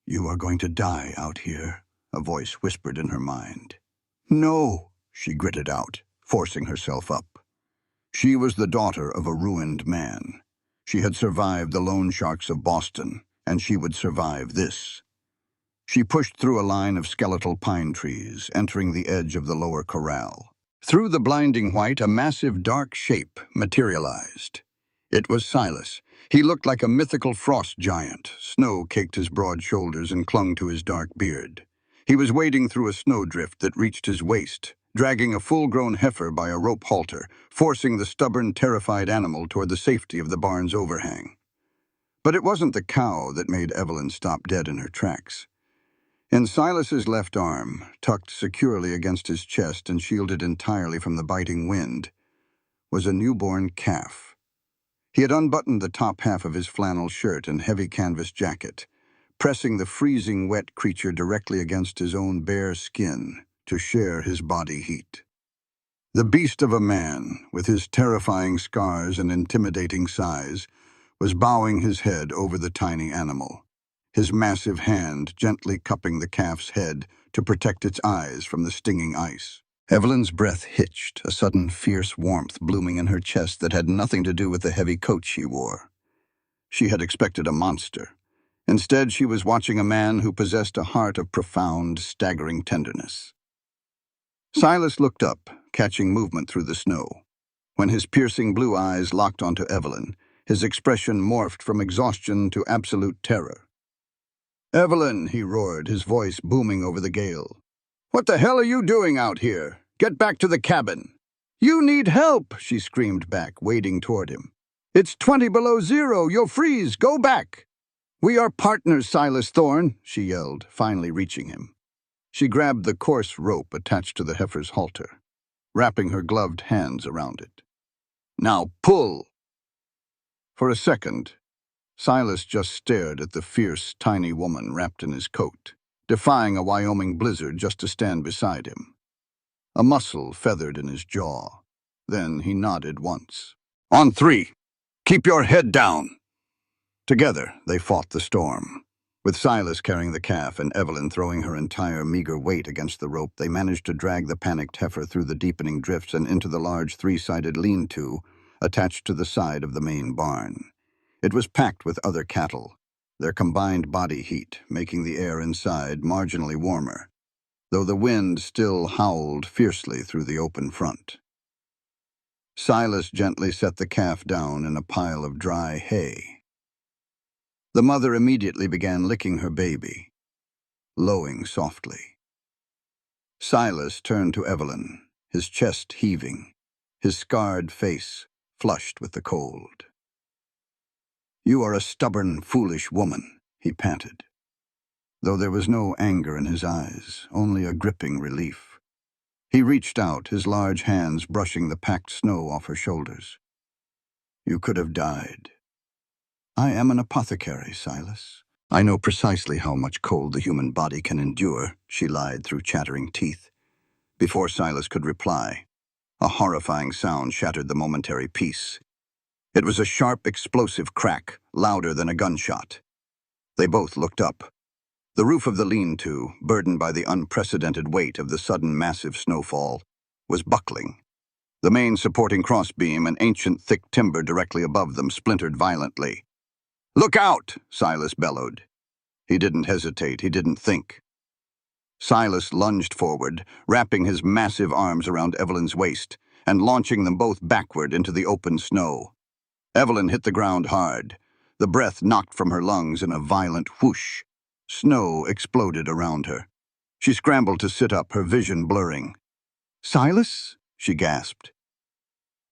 "You are going to die out here," a voice whispered in her mind. "No," she gritted out, forcing herself up. She was the daughter of a ruined man. She had survived the loan sharks of Boston, and she would survive this. She pushed through a line of skeletal pine trees, entering the edge of the lower corral. Through the blinding white, a massive dark shape materialized. It was Silas. He looked like a mythical frost giant. Snow caked his broad shoulders and clung to his dark beard. He was wading through a snowdrift that reached his waist, dragging a full-grown heifer by a rope halter, forcing the stubborn, terrified animal toward the safety of the barn's overhang. But it wasn't the cow that made Evelyn stop dead in her tracks. In Silas's left arm, tucked securely against his chest and shielded entirely from the biting wind, was a newborn calf. He had unbuttoned the top half of his flannel shirt and heavy canvas jacket, pressing the freezing wet creature directly against his own bare skin to share his body heat. The beast of a man, with his terrifying scars and intimidating size, was bowing his head over the tiny animal, his massive hand gently cupping the calf's head to protect its eyes from the stinging ice. Evelyn's breath hitched, a sudden fierce warmth blooming in her chest that had nothing to do with the heavy coat she wore. She had expected a monster. Instead, she was watching a man who possessed a heart of profound, staggering tenderness. Silas looked up, catching movement through the snow. When his piercing blue eyes locked onto Evelyn, his expression morphed from exhaustion to absolute terror. "Evelyn," he roared, his voice booming over the gale. "What the hell are you doing out here? Get back to the cabin." "You need help," she screamed back, wading toward him. "It's 20 below zero. You'll freeze. Go back." "We are partners, Silas Thorne," she yelled, finally reaching him. She grabbed the coarse rope attached to the heifer's halter, wrapping her gloved hands around it. "Now pull." For a second, Silas just stared at the fierce, tiny woman wrapped in his coat, defying a Wyoming blizzard just to stand beside him. A muscle feathered in his jaw. Then he nodded once. "On 3. Keep your head down." Together, they fought the storm. With Silas carrying the calf and Evelyn throwing her entire meager weight against the rope, they managed to drag the panicked heifer through the deepening drifts and into the large 3-sided lean-to attached to the side of the main barn. It was packed with other cattle, their combined body heat making the air inside marginally warmer, though the wind still howled fiercely through the open front. Silas gently set the calf down in a pile of dry hay. The mother immediately began licking her baby, lowing softly. Silas turned to Evelyn, his chest heaving, his scarred face flushed with the cold. "You are a stubborn, foolish woman," he panted, though there was no anger in his eyes, only a gripping relief. He reached out, his large hands brushing the packed snow off her shoulders. "You could have died." "I am an apothecary, Silas. I know precisely how much cold the human body can endure," she lied through chattering teeth. Before Silas could reply, a horrifying sound shattered the momentary peace. It was a sharp, explosive crack, louder than a gunshot. They both looked up. The roof of the lean-to, burdened by the unprecedented weight of the sudden massive snowfall, was buckling. The main supporting crossbeam, an ancient thick timber directly above them, splintered violently. "Look out!" Silas bellowed. He didn't hesitate, he didn't think. Silas lunged forward, wrapping his massive arms around Evelyn's waist and launching them both backward into the open snow. Evelyn hit the ground hard. The breath knocked from her lungs in a violent whoosh. Snow exploded around her. She scrambled to sit up, her vision blurring. "Silas?" she gasped.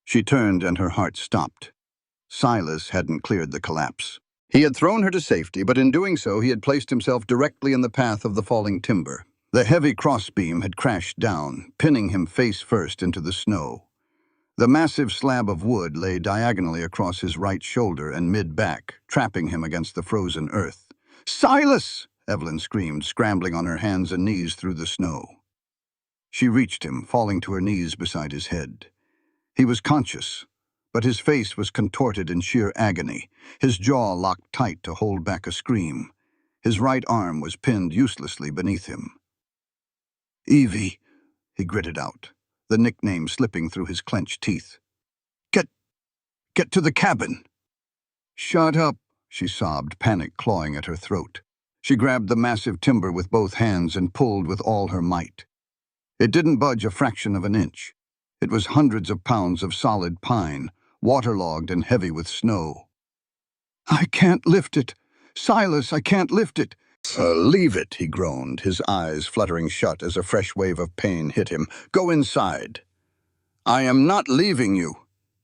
She turned and her heart stopped. Silas hadn't cleared the collapse. He had thrown her to safety, but in doing so he had placed himself directly in the path of the falling timber. The heavy crossbeam had crashed down, pinning him face first into the snow. The massive slab of wood lay diagonally across his right shoulder and mid-back, trapping him against the frozen earth. "Silas!" Evelyn screamed, scrambling on her hands and knees through the snow. She reached him, falling to her knees beside his head. He was conscious, but his face was contorted in sheer agony, his jaw locked tight to hold back a scream. His right arm was pinned uselessly beneath him. "Evie," he gritted out, the nickname slipping through his clenched teeth. Get to the cabin." "Shut up," she sobbed, panic clawing at her throat. She grabbed the massive timber with both hands and pulled with all her might. It didn't budge a fraction of an inch. It was hundreds of pounds of solid pine, waterlogged and heavy with snow. "I can't lift it. Silas, I can't lift it." Leave it," he groaned, his eyes fluttering shut as a fresh wave of pain hit him. "Go inside." "I am not leaving you."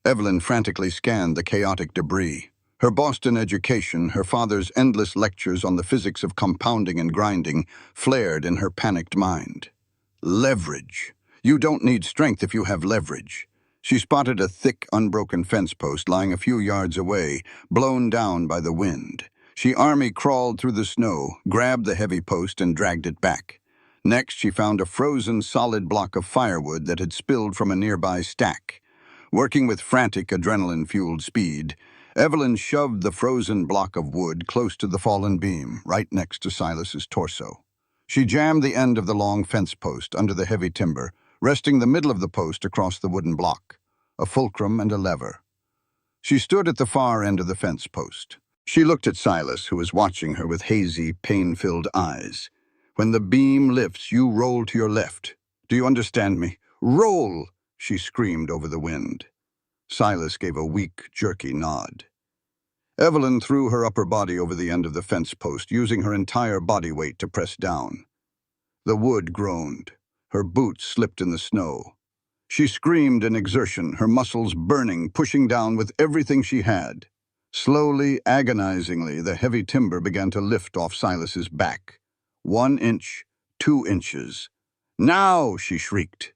Evelyn frantically scanned the chaotic debris. Her Boston education, her father's endless lectures on the physics of compounding and grinding, flared in her panicked mind. Leverage. You don't need strength if you have leverage. She spotted a thick, unbroken fence post lying a few yards away, blown down by the wind. She army-crawled through the snow, grabbed the heavy post and dragged it back. Next, she found a frozen, solid block of firewood that had spilled from a nearby stack. Working with frantic, adrenaline-fueled speed, Evelyn shoved the frozen block of wood close to the fallen beam, right next to Silas's torso. She jammed the end of the long fence post under the heavy timber, resting the middle of the post across the wooden block, a fulcrum and a lever. She stood at the far end of the fence post. She looked at Silas, who was watching her with hazy, pain-filled eyes. "When the beam lifts, you roll to your left. Do you understand me? Roll!" she screamed over the wind. Silas gave a weak, jerky nod. Evelyn threw her upper body over the end of the fence post, using her entire body weight to press down. The wood groaned. Her boots slipped in the snow. She screamed in exertion, her muscles burning, pushing down with everything she had. Slowly, agonizingly, the heavy timber began to lift off Silas's back. 1 inch, 2 inches. "Now!" she shrieked.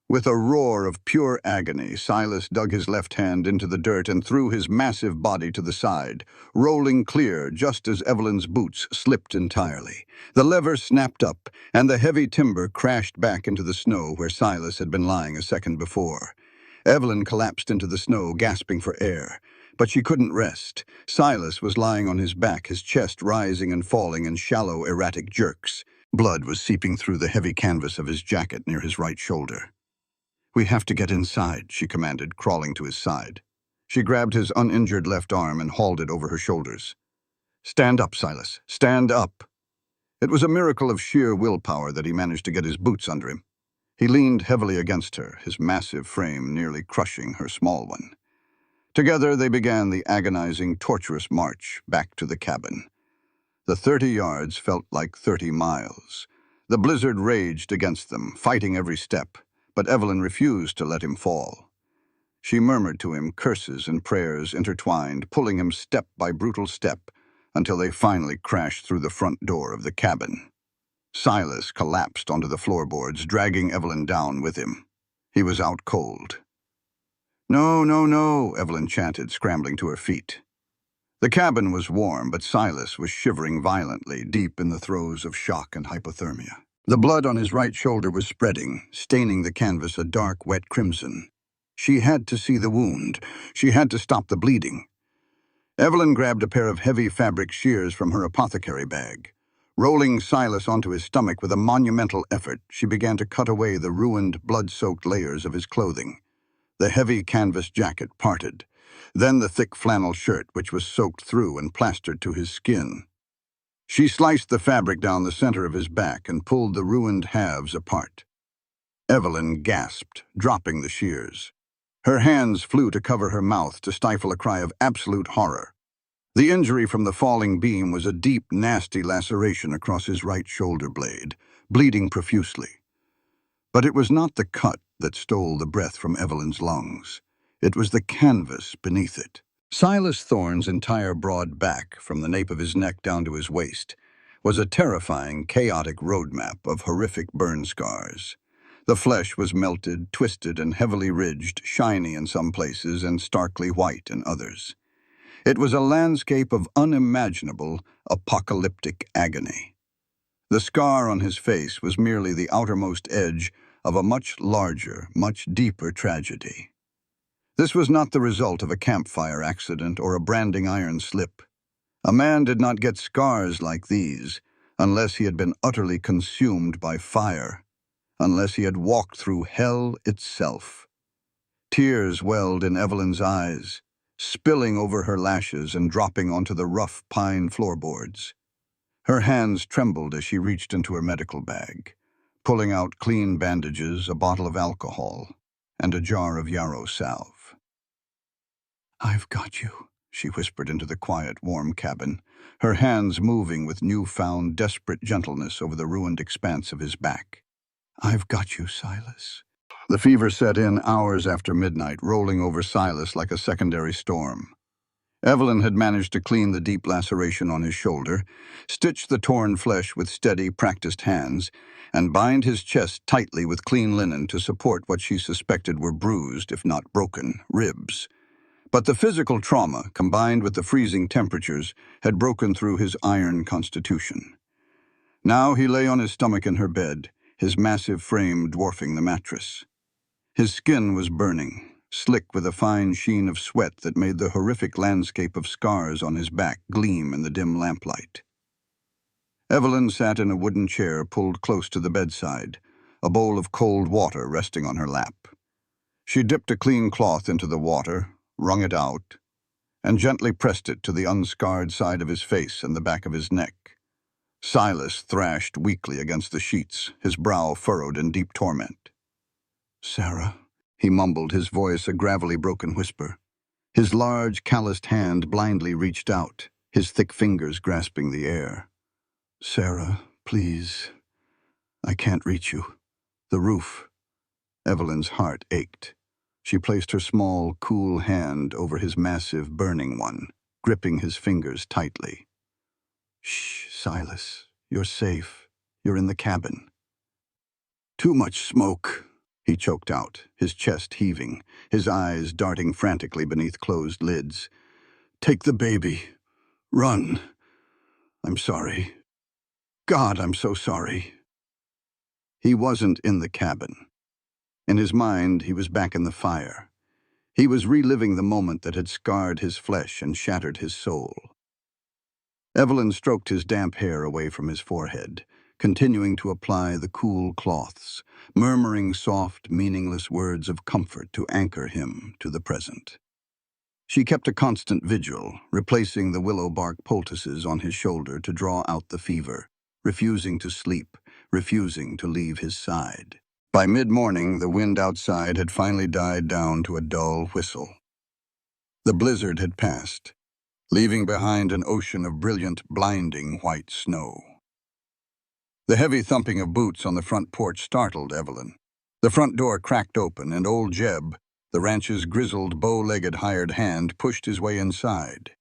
With a roar of pure agony, Silas dug his left hand into the dirt and threw his massive body to the side, rolling clear just as Evelyn's boots slipped entirely. The lever snapped up, and the heavy timber crashed back into the snow where Silas had been lying a second before. Evelyn collapsed into the snow, gasping for air. But she couldn't rest. Silas was lying on his back, his chest rising and falling in shallow, erratic jerks. Blood was seeping through the heavy canvas of his jacket near his right shoulder. "We have to get inside," she commanded, crawling to his side. She grabbed his uninjured left arm and hauled it over her shoulders. "Stand up, Silas. Stand up." It was a miracle of sheer willpower that he managed to get his boots under him. He leaned heavily against her, his massive frame nearly crushing her small one. Together they began the agonizing, torturous march back to the cabin. The 30 yards felt like 30 miles. The blizzard raged against them, fighting every step, but Evelyn refused to let him fall. She murmured to him curses and prayers intertwined, pulling him step by brutal step until they finally crashed through the front door of the cabin. Silas collapsed onto the floorboards, dragging Evelyn down with him. He was out cold. "No, no, no," Evelyn chanted, scrambling to her feet. The cabin was warm, but Silas was shivering violently, deep in the throes of shock and hypothermia. The blood on his right shoulder was spreading, staining the canvas a dark, wet crimson. She had to see the wound. She had to stop the bleeding. Evelyn grabbed a pair of heavy fabric shears from her apothecary bag. Rolling Silas onto his stomach with a monumental effort, she began to cut away the ruined, blood-soaked layers of his clothing. The heavy canvas jacket parted, then the thick flannel shirt, which was soaked through and plastered to his skin. She sliced the fabric down the center of his back and pulled the ruined halves apart. Evelyn gasped, dropping the shears. Her hands flew to cover her mouth to stifle a cry of absolute horror. The injury from the falling beam was a deep, nasty laceration across his right shoulder blade, bleeding profusely. But it was not the cut that stole the breath from Evelyn's lungs. It was the canvas beneath it. Silas Thorne's entire broad back, from the nape of his neck down to his waist, was a terrifying, chaotic roadmap of horrific burn scars. The flesh was melted, twisted, and heavily ridged, shiny in some places and starkly white in others. It was a landscape of unimaginable, apocalyptic agony. The scar on his face was merely the outermost edge of a much larger, much deeper tragedy. This was not the result of a campfire accident or a branding iron slip. A man did not get scars like these unless he had been utterly consumed by fire, unless he had walked through hell itself. Tears welled in Evelyn's eyes, spilling over her lashes and dropping onto the rough pine floorboards. Her hands trembled as she reached into her medical bag, pulling out clean bandages, a bottle of alcohol, and a jar of yarrow salve. "I've got you," she whispered into the quiet, warm cabin, her hands moving with newfound, desperate gentleness over the ruined expanse of his back. "I've got you, Silas." The fever set in hours after midnight, rolling over Silas like a secondary storm. Evelyn had managed to clean the deep laceration on his shoulder, stitch the torn flesh with steady, practiced hands, and bind his chest tightly with clean linen to support what she suspected were bruised, if not broken, ribs. But the physical trauma, combined with the freezing temperatures, had broken through his iron constitution. Now he lay on his stomach in her bed, his massive frame dwarfing the mattress. His skin was burning, slick with a fine sheen of sweat that made the horrific landscape of scars on his back gleam in the dim lamplight. Evelyn sat in a wooden chair pulled close to the bedside, a bowl of cold water resting on her lap. She dipped a clean cloth into the water, wrung it out, and gently pressed it to the unscarred side of his face and the back of his neck. Silas thrashed weakly against the sheets, his brow furrowed in deep torment. "Sarah," he mumbled, his voice a gravelly broken whisper. His large, calloused hand blindly reached out, his thick fingers grasping the air. "Sarah, please. I can't reach you. The roof." Evelyn's heart ached. She placed her small, cool hand over his massive, burning one, gripping his fingers tightly. "Shh, Silas. You're safe. You're in the cabin." "Too much smoke," he choked out, his chest heaving, his eyes darting frantically beneath closed lids. "Take the baby. Run. I'm sorry. God, I'm so sorry." He wasn't in the cabin. In his mind, he was back in the fire. He was reliving the moment that had scarred his flesh and shattered his soul. Evelyn stroked his damp hair away from his forehead, continuing to apply the cool cloths, murmuring soft, meaningless words of comfort to anchor him to the present. She kept a constant vigil, replacing the willow bark poultices on his shoulder to draw out the fever, refusing to sleep, refusing to leave his side. By mid-morning, the wind outside had finally died down to a dull whistle. The blizzard had passed, leaving behind an ocean of brilliant, blinding white snow. The heavy thumping of boots on the front porch startled Evelyn. The front door cracked open, and old Jeb, The ranch's grizzled, bow-legged hired hand pushed his way inside.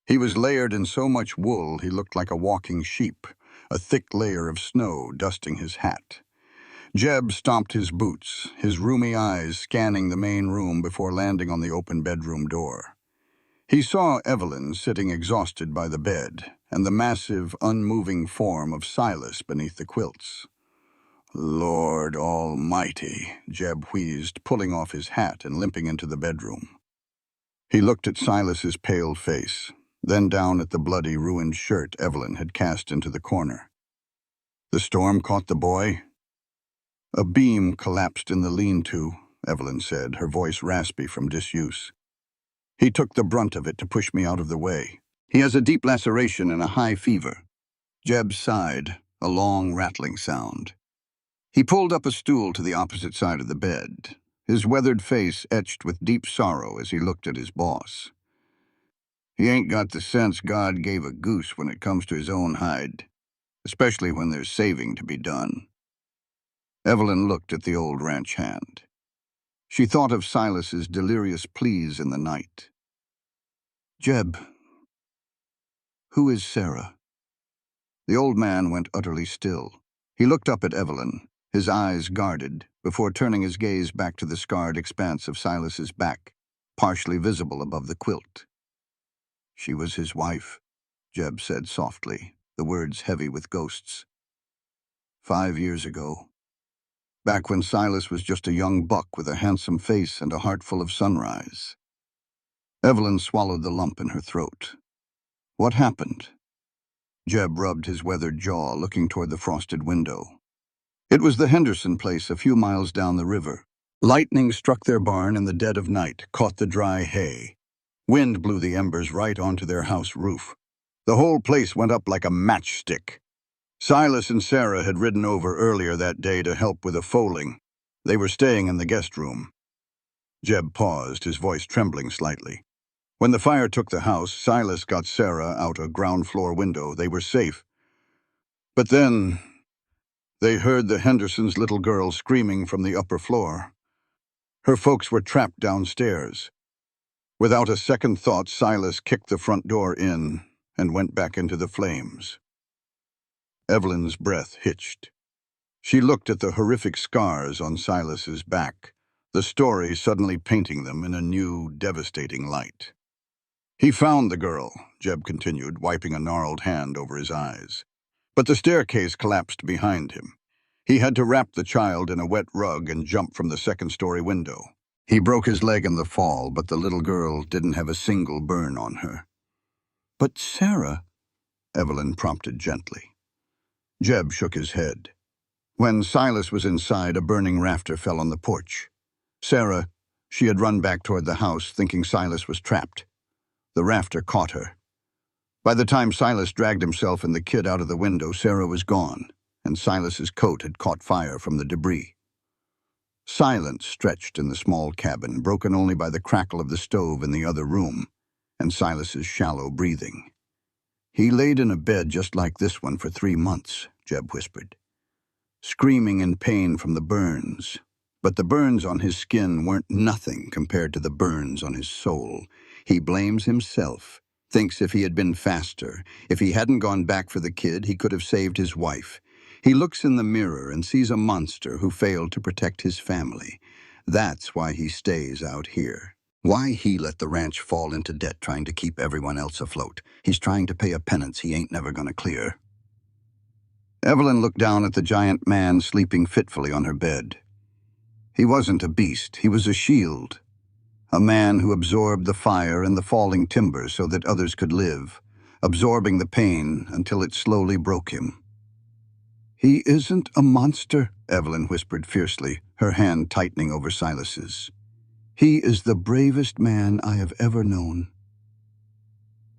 He was layered in so much wool he looked like a walking sheep, a thick layer of snow dusting his hat. Jeb stomped his boots, his rheumy eyes scanning the main room before landing on the open bedroom door. He saw Evelyn sitting exhausted by the bed, and the massive, unmoving form of Silas beneath the quilts. "Lord Almighty," Jeb wheezed, pulling off his hat and limping into the bedroom. He looked at Silas's pale face, then down at the bloody, ruined shirt Evelyn had cast into the corner. "The storm caught the boy?" "A beam collapsed in the lean-to," Evelyn said, her voice raspy from disuse. "He took the brunt of it to push me out of the way. He has a deep laceration and a high fever." Jeb sighed, a long, rattling sound. He pulled up a stool to the opposite side of the bed, his weathered face etched with deep sorrow as he looked at his boss. "He ain't got the sense God gave a goose when it comes to his own hide, especially when there's saving to be done." Evelyn looked at the old ranch hand. She thought of Silas's delirious pleas in the night. "Jeb, who is Sarah?" The old man went utterly still. He looked up at Evelyn, his eyes guarded, before turning his gaze back to the scarred expanse of Silas's back, partially visible above the quilt. "She was his wife," Jeb said softly, the words heavy with ghosts. "5 years ago. Back when Silas was just a young buck with a handsome face and a heart full of sunrise." Evelyn swallowed the lump in her throat. "What happened?" Jeb rubbed his weathered jaw, looking toward the frosted window. It was the Henderson place a few miles down the river. Lightning struck their barn in the dead of night, caught the dry hay. Wind blew the embers right onto their house roof. The whole place went up like a matchstick. Silas and Sarah had ridden over earlier that day to help with a foaling. They were staying in the guest room. Jeb paused, his voice trembling slightly. "When the fire took the house, Silas got Sarah out a ground-floor window. They were safe. But then they heard the Hendersons' little girl screaming from the upper floor. Her folks were trapped downstairs. Without a second thought, Silas kicked the front door in and went back into the flames." Evelyn's breath hitched. She looked at the horrific scars on Silas's back, the story suddenly painting them in a new, devastating light. "He found the girl," Jeb continued, wiping a gnarled hand over his eyes. "But the staircase collapsed behind him. He had to wrap the child in a wet rug and jump from the second-story window. He broke his leg in the fall, but the little girl didn't have a single burn on her." "But Sarah," Evelyn prompted gently. Jeb shook his head. "When Silas was inside, a burning rafter fell on the porch. Sarah, she had run back toward the house, thinking Silas was trapped. The rafter caught her. By the time Silas dragged himself and the kid out of the window, Sarah was gone, and Silas's coat had caught fire from the debris." Silence stretched in the small cabin, broken only by the crackle of the stove in the other room, and Silas's shallow breathing. "He laid in a bed just like this one for 3 months, Jeb whispered, screaming in pain from the burns. But the burns on his skin weren't nothing compared to the burns on his soul. He blames himself, thinks if he had been faster, if he hadn't gone back for the kid, he could have saved his wife. He looks in the mirror and sees a monster who failed to protect his family. That's why he stays out here. Why he let the ranch fall into debt trying to keep everyone else afloat. He's trying to pay a penance he ain't never gonna clear." Evelyn looked down at the giant man sleeping fitfully on her bed. He wasn't a beast, he was a shield. A man who absorbed the fire and the falling timber so that others could live, absorbing the pain until it slowly broke him. "He isn't a monster," Evelyn whispered fiercely, her hand tightening over Silas's. "He is the bravest man I have ever known."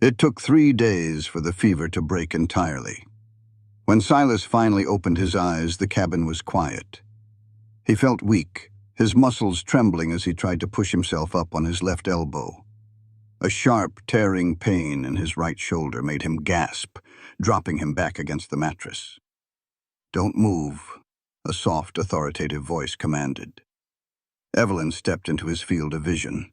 It took 3 days for the fever to break entirely. When Silas finally opened his eyes, the cabin was quiet. He felt weak, his muscles trembling as he tried to push himself up on his left elbow. A sharp, tearing pain in his right shoulder made him gasp, dropping him back against the mattress. "Don't move," a soft, authoritative voice commanded. Evelyn stepped into his field of vision.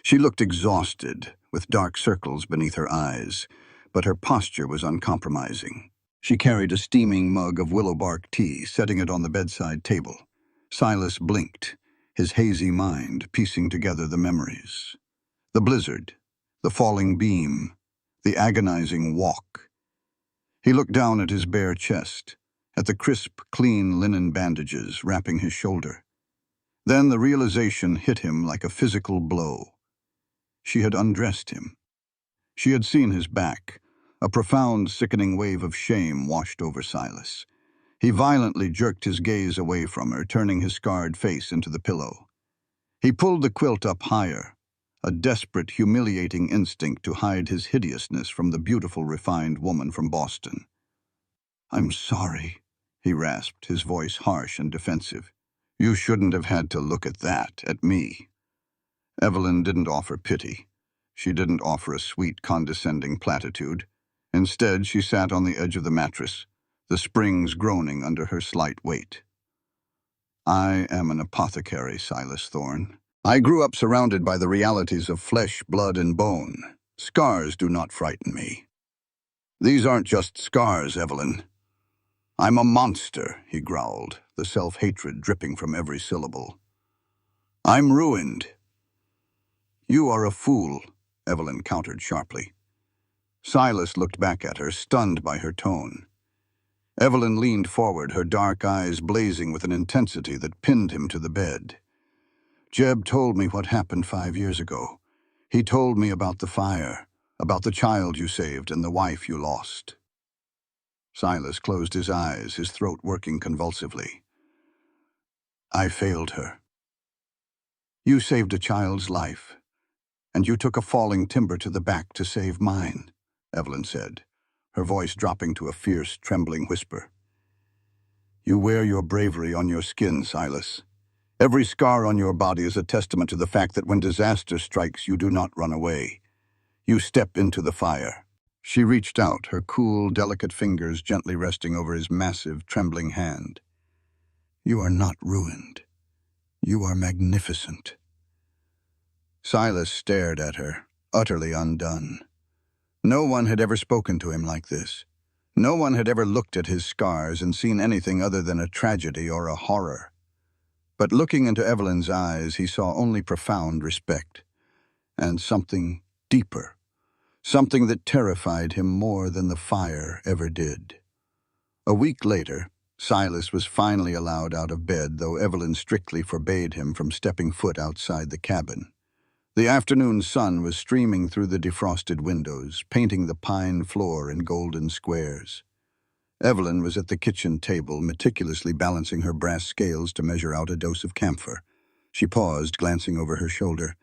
She looked exhausted, with dark circles beneath her eyes, but her posture was uncompromising. She carried a steaming mug of willow bark tea, setting it on the bedside table. Silas blinked, his hazy mind piecing together the memories. The blizzard, the falling beam, the agonizing walk. He looked down at his bare chest, at the crisp, clean linen bandages wrapping his shoulder. Then the realization hit him like a physical blow. She had undressed him. She had seen his back. A profound, sickening wave of shame washed over Silas. He violently jerked his gaze away from her, turning his scarred face into the pillow. He pulled the quilt up higher, a desperate, humiliating instinct to hide his hideousness from the beautiful, refined woman from Boston. "I'm sorry," he rasped, his voice harsh and defensive. "You shouldn't have had to look at that, at me." Evelyn didn't offer pity. She didn't offer a sweet, condescending platitude. Instead, she sat on the edge of the mattress, the springs groaning under her slight weight. "I am an apothecary, Silas Thorne. I grew up surrounded by the realities of flesh, blood, and bone. Scars do not frighten me. These aren't just scars, Evelyn. I'm a monster," he growled, the self-hatred dripping from every syllable. "I'm ruined." "You are a fool," Evelyn countered sharply. Silas looked back at her, stunned by her tone. Evelyn leaned forward, her dark eyes blazing with an intensity that pinned him to the bed. "Jeb told me what happened 5 years ago. He told me about the fire, about the child you saved and the wife you lost." Silas closed his eyes, his throat working convulsively. "I failed her. You saved a child's life, and you took a falling timber to the back to save mine," Evelyn said, her voice dropping to a fierce, trembling whisper. "You wear your bravery on your skin, Silas. Every scar on your body is a testament to the fact that when disaster strikes, you do not run away. You step into the fire." She reached out, her cool, delicate fingers gently resting over his massive, trembling hand. "You are not ruined. You are magnificent." Silas stared at her, utterly undone. No one had ever spoken to him like this. No one had ever looked at his scars and seen anything other than a tragedy or a horror. But looking into Evelyn's eyes, he saw only profound respect, and something deeper, something that terrified him more than the fire ever did. A week later, Silas was finally allowed out of bed, though Evelyn strictly forbade him from stepping foot outside the cabin. The afternoon sun was streaming through the defrosted windows, painting the pine floor in golden squares. Evelyn was at the kitchen table, meticulously balancing her brass scales to measure out a dose of camphor. She paused, glancing over her shoulder.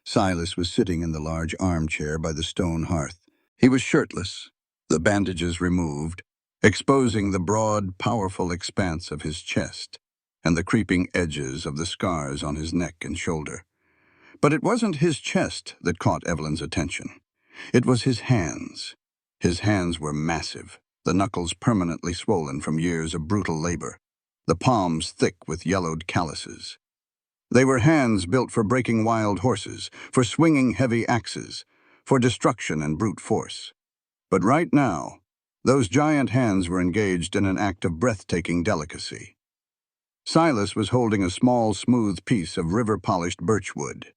Silas was sitting in the large armchair by the stone hearth. He was shirtless, the bandages removed, exposing the broad, powerful expanse of his chest and the creeping edges of the scars on his neck and shoulder. But it wasn't his chest that caught Evelyn's attention. It was his hands. His hands were massive, the knuckles permanently swollen from years of brutal labor, the palms thick with yellowed calluses. They were hands built for breaking wild horses, for swinging heavy axes, for destruction and brute force. But right now, those giant hands were engaged in an act of breathtaking delicacy. Silas was holding a small, smooth piece of river-polished birchwood.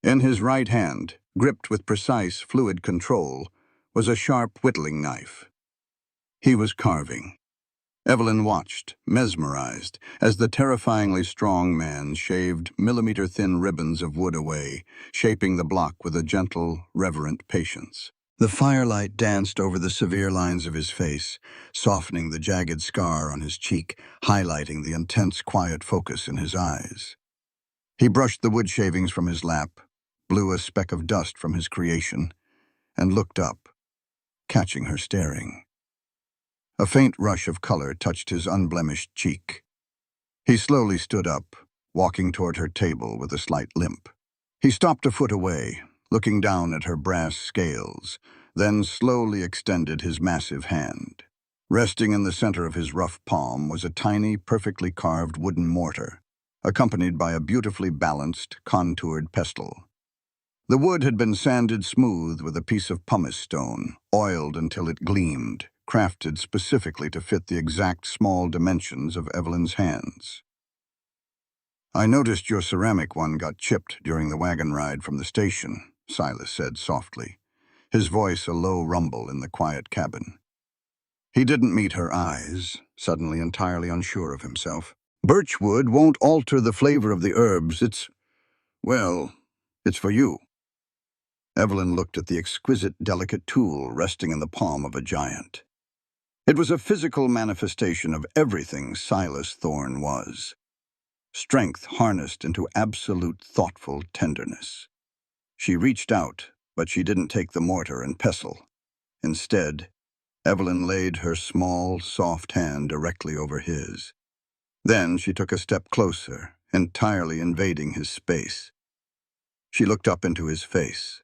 In his right hand, gripped with precise, fluid control, was a sharp whittling knife. He was carving. Evelyn watched, mesmerized, as the terrifyingly strong man shaved millimeter-thin ribbons of wood away, shaping the block with a gentle, reverent patience. The firelight danced over the severe lines of his face, softening the jagged scar on his cheek, highlighting the intense, quiet focus in his eyes. He brushed the wood shavings from his lap, blew a speck of dust from his creation, and looked up, catching her staring. A faint rush of color touched his unblemished cheek. He slowly stood up, walking toward her table with a slight limp. He stopped a foot away, looking down at her brass scales, then slowly extended his massive hand. Resting in the center of his rough palm was a tiny, perfectly carved wooden mortar. accompanied by a beautifully balanced, contoured pestle. The wood had been sanded smooth with a piece of pumice stone, oiled until it gleamed, crafted specifically to fit the exact small dimensions of Evelyn's hands. "I noticed your ceramic one got chipped during the wagon ride from the station," Silas said softly, his voice a low rumble in the quiet cabin. He didn't meet her eyes, suddenly entirely unsure of himself. "Birchwood won't alter the flavor of the herbs. Well, it's for you." Evelyn looked at the exquisite, delicate tool resting in the palm of a giant. It was a physical manifestation of everything Silas Thorne was. Strength harnessed into absolute thoughtful tenderness. She reached out, but she didn't take the mortar and pestle. Instead, Evelyn laid her small, soft hand directly over his. Then she took a step closer, entirely invading his space. She looked up into his face.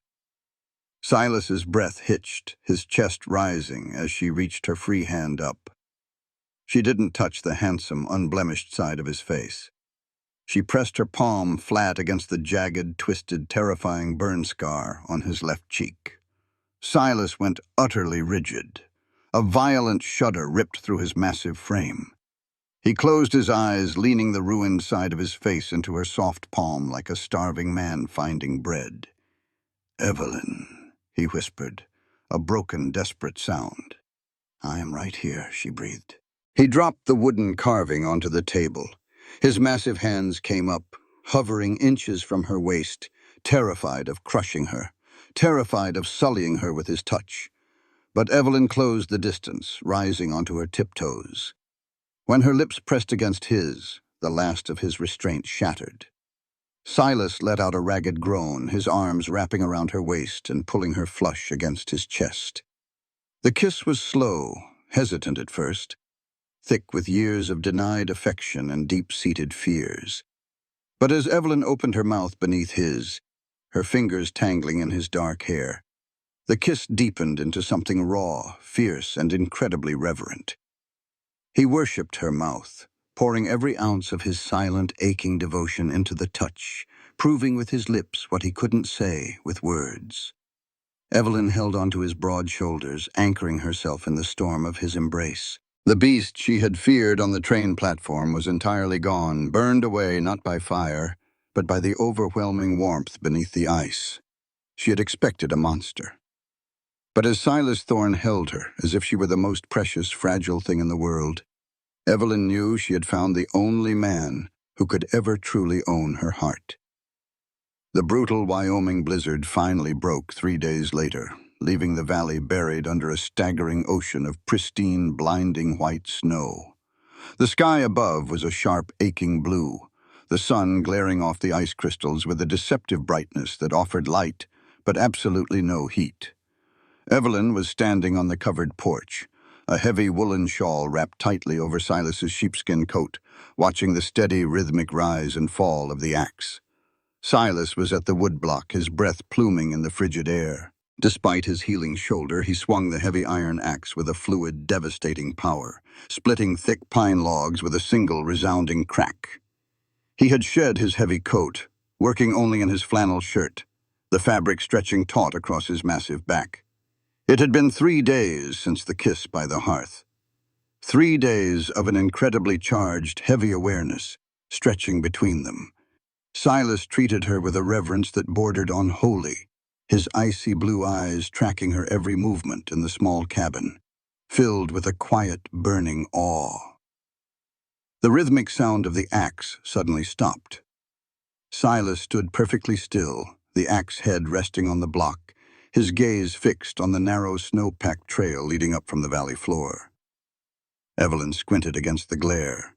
Silas's breath hitched, his chest rising as she reached her free hand up. She didn't touch the handsome, unblemished side of his face. She pressed her palm flat against the jagged, twisted, terrifying burn scar on his left cheek. Silas went utterly rigid. A violent shudder ripped through his massive frame. He closed his eyes, leaning the ruined side of his face into her soft palm like a starving man finding bread. "Evelyn," he whispered, a broken, desperate sound. "I am right here," she breathed. He dropped the wooden carving onto the table. His massive hands came up, hovering inches from her waist, terrified of crushing her, terrified of sullying her with his touch. But Evelyn closed the distance, rising onto her tiptoes. When her lips pressed against his, the last of his restraint shattered. Silas let out a ragged groan, his arms wrapping around her waist and pulling her flush against his chest. The kiss was slow, hesitant at first, thick with years of denied affection and deep-seated fears. But as Evelyn opened her mouth beneath his, her fingers tangling in his dark hair, the kiss deepened into something raw, fierce, and incredibly reverent. He worshipped her mouth, pouring every ounce of his silent, aching devotion into the touch, proving with his lips what he couldn't say with words. Evelyn held onto his broad shoulders, anchoring herself in the storm of his embrace. The beast she had feared on the train platform was entirely gone, burned away not by fire, but by the overwhelming warmth beneath the ice. She had expected a monster. But as Silas Thorne held her, as if she were the most precious, fragile thing in the world, Evelyn knew she had found the only man who could ever truly own her heart. The brutal Wyoming blizzard finally broke 3 days later, leaving the valley buried under a staggering ocean of pristine, blinding white snow. The sky above was a sharp, aching blue, the sun glaring off the ice crystals with a deceptive brightness that offered light, but absolutely no heat. Evelyn was standing on the covered porch, a heavy woolen shawl wrapped tightly over Silas's sheepskin coat, watching the steady, rhythmic rise and fall of the axe. Silas was at the woodblock, his breath pluming in the frigid air. Despite his healing shoulder, he swung the heavy iron axe with a fluid, devastating power, splitting thick pine logs with a single resounding crack. He had shed his heavy coat, working only in his flannel shirt, the fabric stretching taut across his massive back. It had been 3 days since the kiss by the hearth. 3 days of an incredibly charged, heavy awareness, stretching between them. Silas treated her with a reverence that bordered on holy, his icy blue eyes tracking her every movement in the small cabin, filled with a quiet, burning awe. The rhythmic sound of the axe suddenly stopped. Silas stood perfectly still, the axe head resting on the block, his gaze fixed on the narrow snow-packed trail leading up from the valley floor. Evelyn squinted against the glare.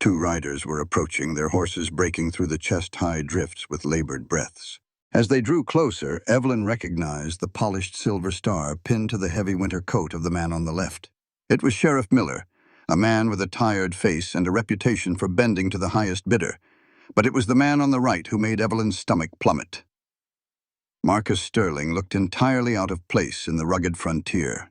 2 riders were approaching, their horses breaking through the chest-high drifts with labored breaths. As they drew closer, Evelyn recognized the polished silver star pinned to the heavy winter coat of the man on the left. It was Sheriff Miller, a man with a tired face and a reputation for bending to the highest bidder. But it was the man on the right who made Evelyn's stomach plummet. Marcus Sterling looked entirely out of place in the rugged frontier.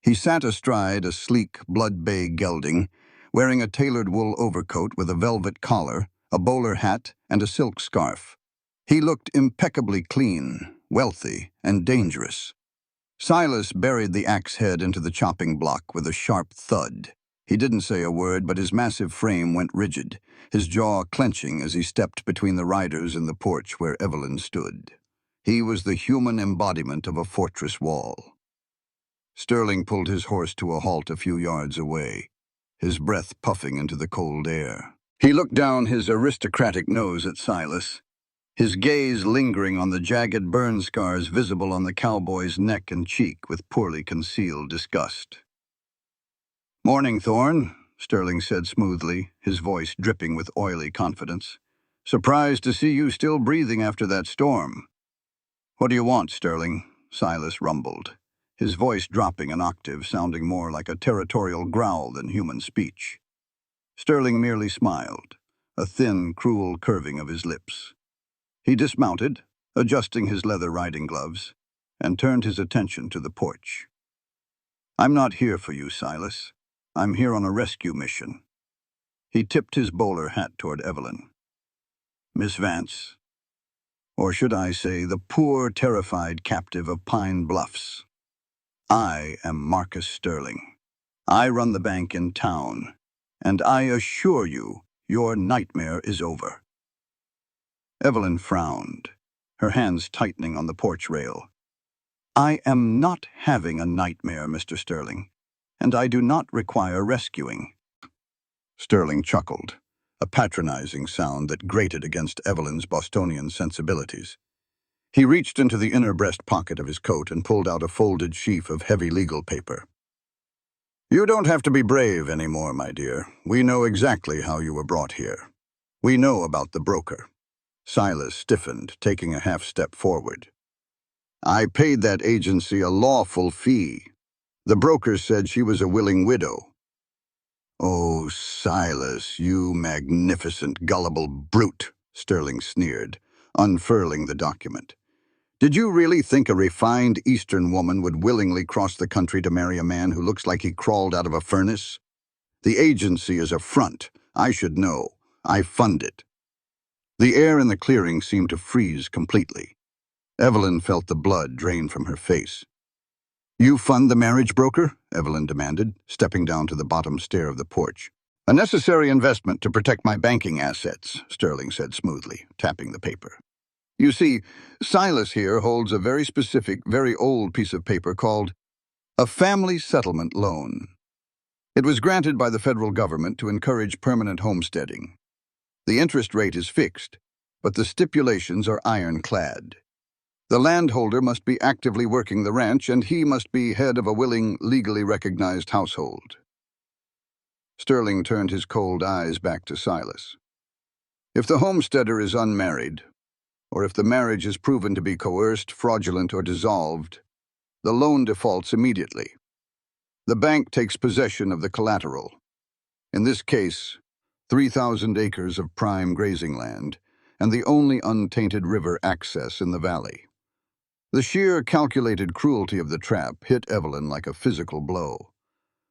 He sat astride a sleek, blood-bay gelding, wearing a tailored wool overcoat with a velvet collar, a bowler hat, and a silk scarf. He looked impeccably clean, wealthy, and dangerous. Silas buried the axe head into the chopping block with a sharp thud. He didn't say a word, but his massive frame went rigid, his jaw clenching as he stepped between the riders and the porch where Evelyn stood. He was the human embodiment of a fortress wall. Sterling pulled his horse to a halt a few yards away, his breath puffing into the cold air. He looked down his aristocratic nose at Silas, his gaze lingering on the jagged burn scars visible on the cowboy's neck and cheek with poorly concealed disgust. "Morning, Thorne," Sterling said smoothly, his voice dripping with oily confidence. "Surprised to see you still breathing after that storm." "What do you want, Sterling?" Silas rumbled, his voice dropping an octave, sounding more like a territorial growl than human speech. Sterling merely smiled, a thin, cruel curving of his lips. He dismounted, adjusting his leather riding gloves, and turned his attention to the porch. "I'm not here for you, Silas. I'm here on a rescue mission." He tipped his bowler hat toward Evelyn. "Miss Vance, or should I say the poor, terrified captive of Pine Bluffs. I am Marcus Sterling. I run the bank in town, and I assure you, your nightmare is over." Evelyn frowned, her hands tightening on the porch rail. "I am not having a nightmare, Mr. Sterling, and I do not require rescuing." Sterling chuckled, a patronizing sound that grated against Evelyn's Bostonian sensibilities. He reached into the inner breast pocket of his coat and pulled out a folded sheaf of heavy legal paper. "You don't have to be brave anymore, my dear. We know exactly how you were brought here. We know about the broker." Silas stiffened, taking a half-step forward. "I paid that agency a lawful fee. The broker said she was a willing widow." "Oh, Silas, you magnificent, gullible brute," Sterling sneered, unfurling the document. "Did you really think a refined Eastern woman would willingly cross the country to marry a man who looks like he crawled out of a furnace? The agency is a front. I should know. I fund it." The air in the clearing seemed to freeze completely. Evelyn felt the blood drain from her face. "You fund the marriage broker?" Evelyn demanded, stepping down to the bottom stair of the porch. "A necessary investment to protect my banking assets," Sterling said smoothly, tapping the paper. "You see, Silas here holds a very specific, very old piece of paper called a family settlement loan. It was granted by the federal government to encourage permanent homesteading. The interest rate is fixed, but the stipulations are ironclad. The landholder must be actively working the ranch, and he must be head of a willing, legally recognized household." Sterling turned his cold eyes back to Silas. "If the homesteader is unmarried, or if the marriage is proven to be coerced, fraudulent, or dissolved, the loan defaults immediately. The bank takes possession of the collateral. In this case, 3,000 acres of prime grazing land, and the only untainted river access in the valley." The sheer, calculated cruelty of the trap hit Evelyn like a physical blow.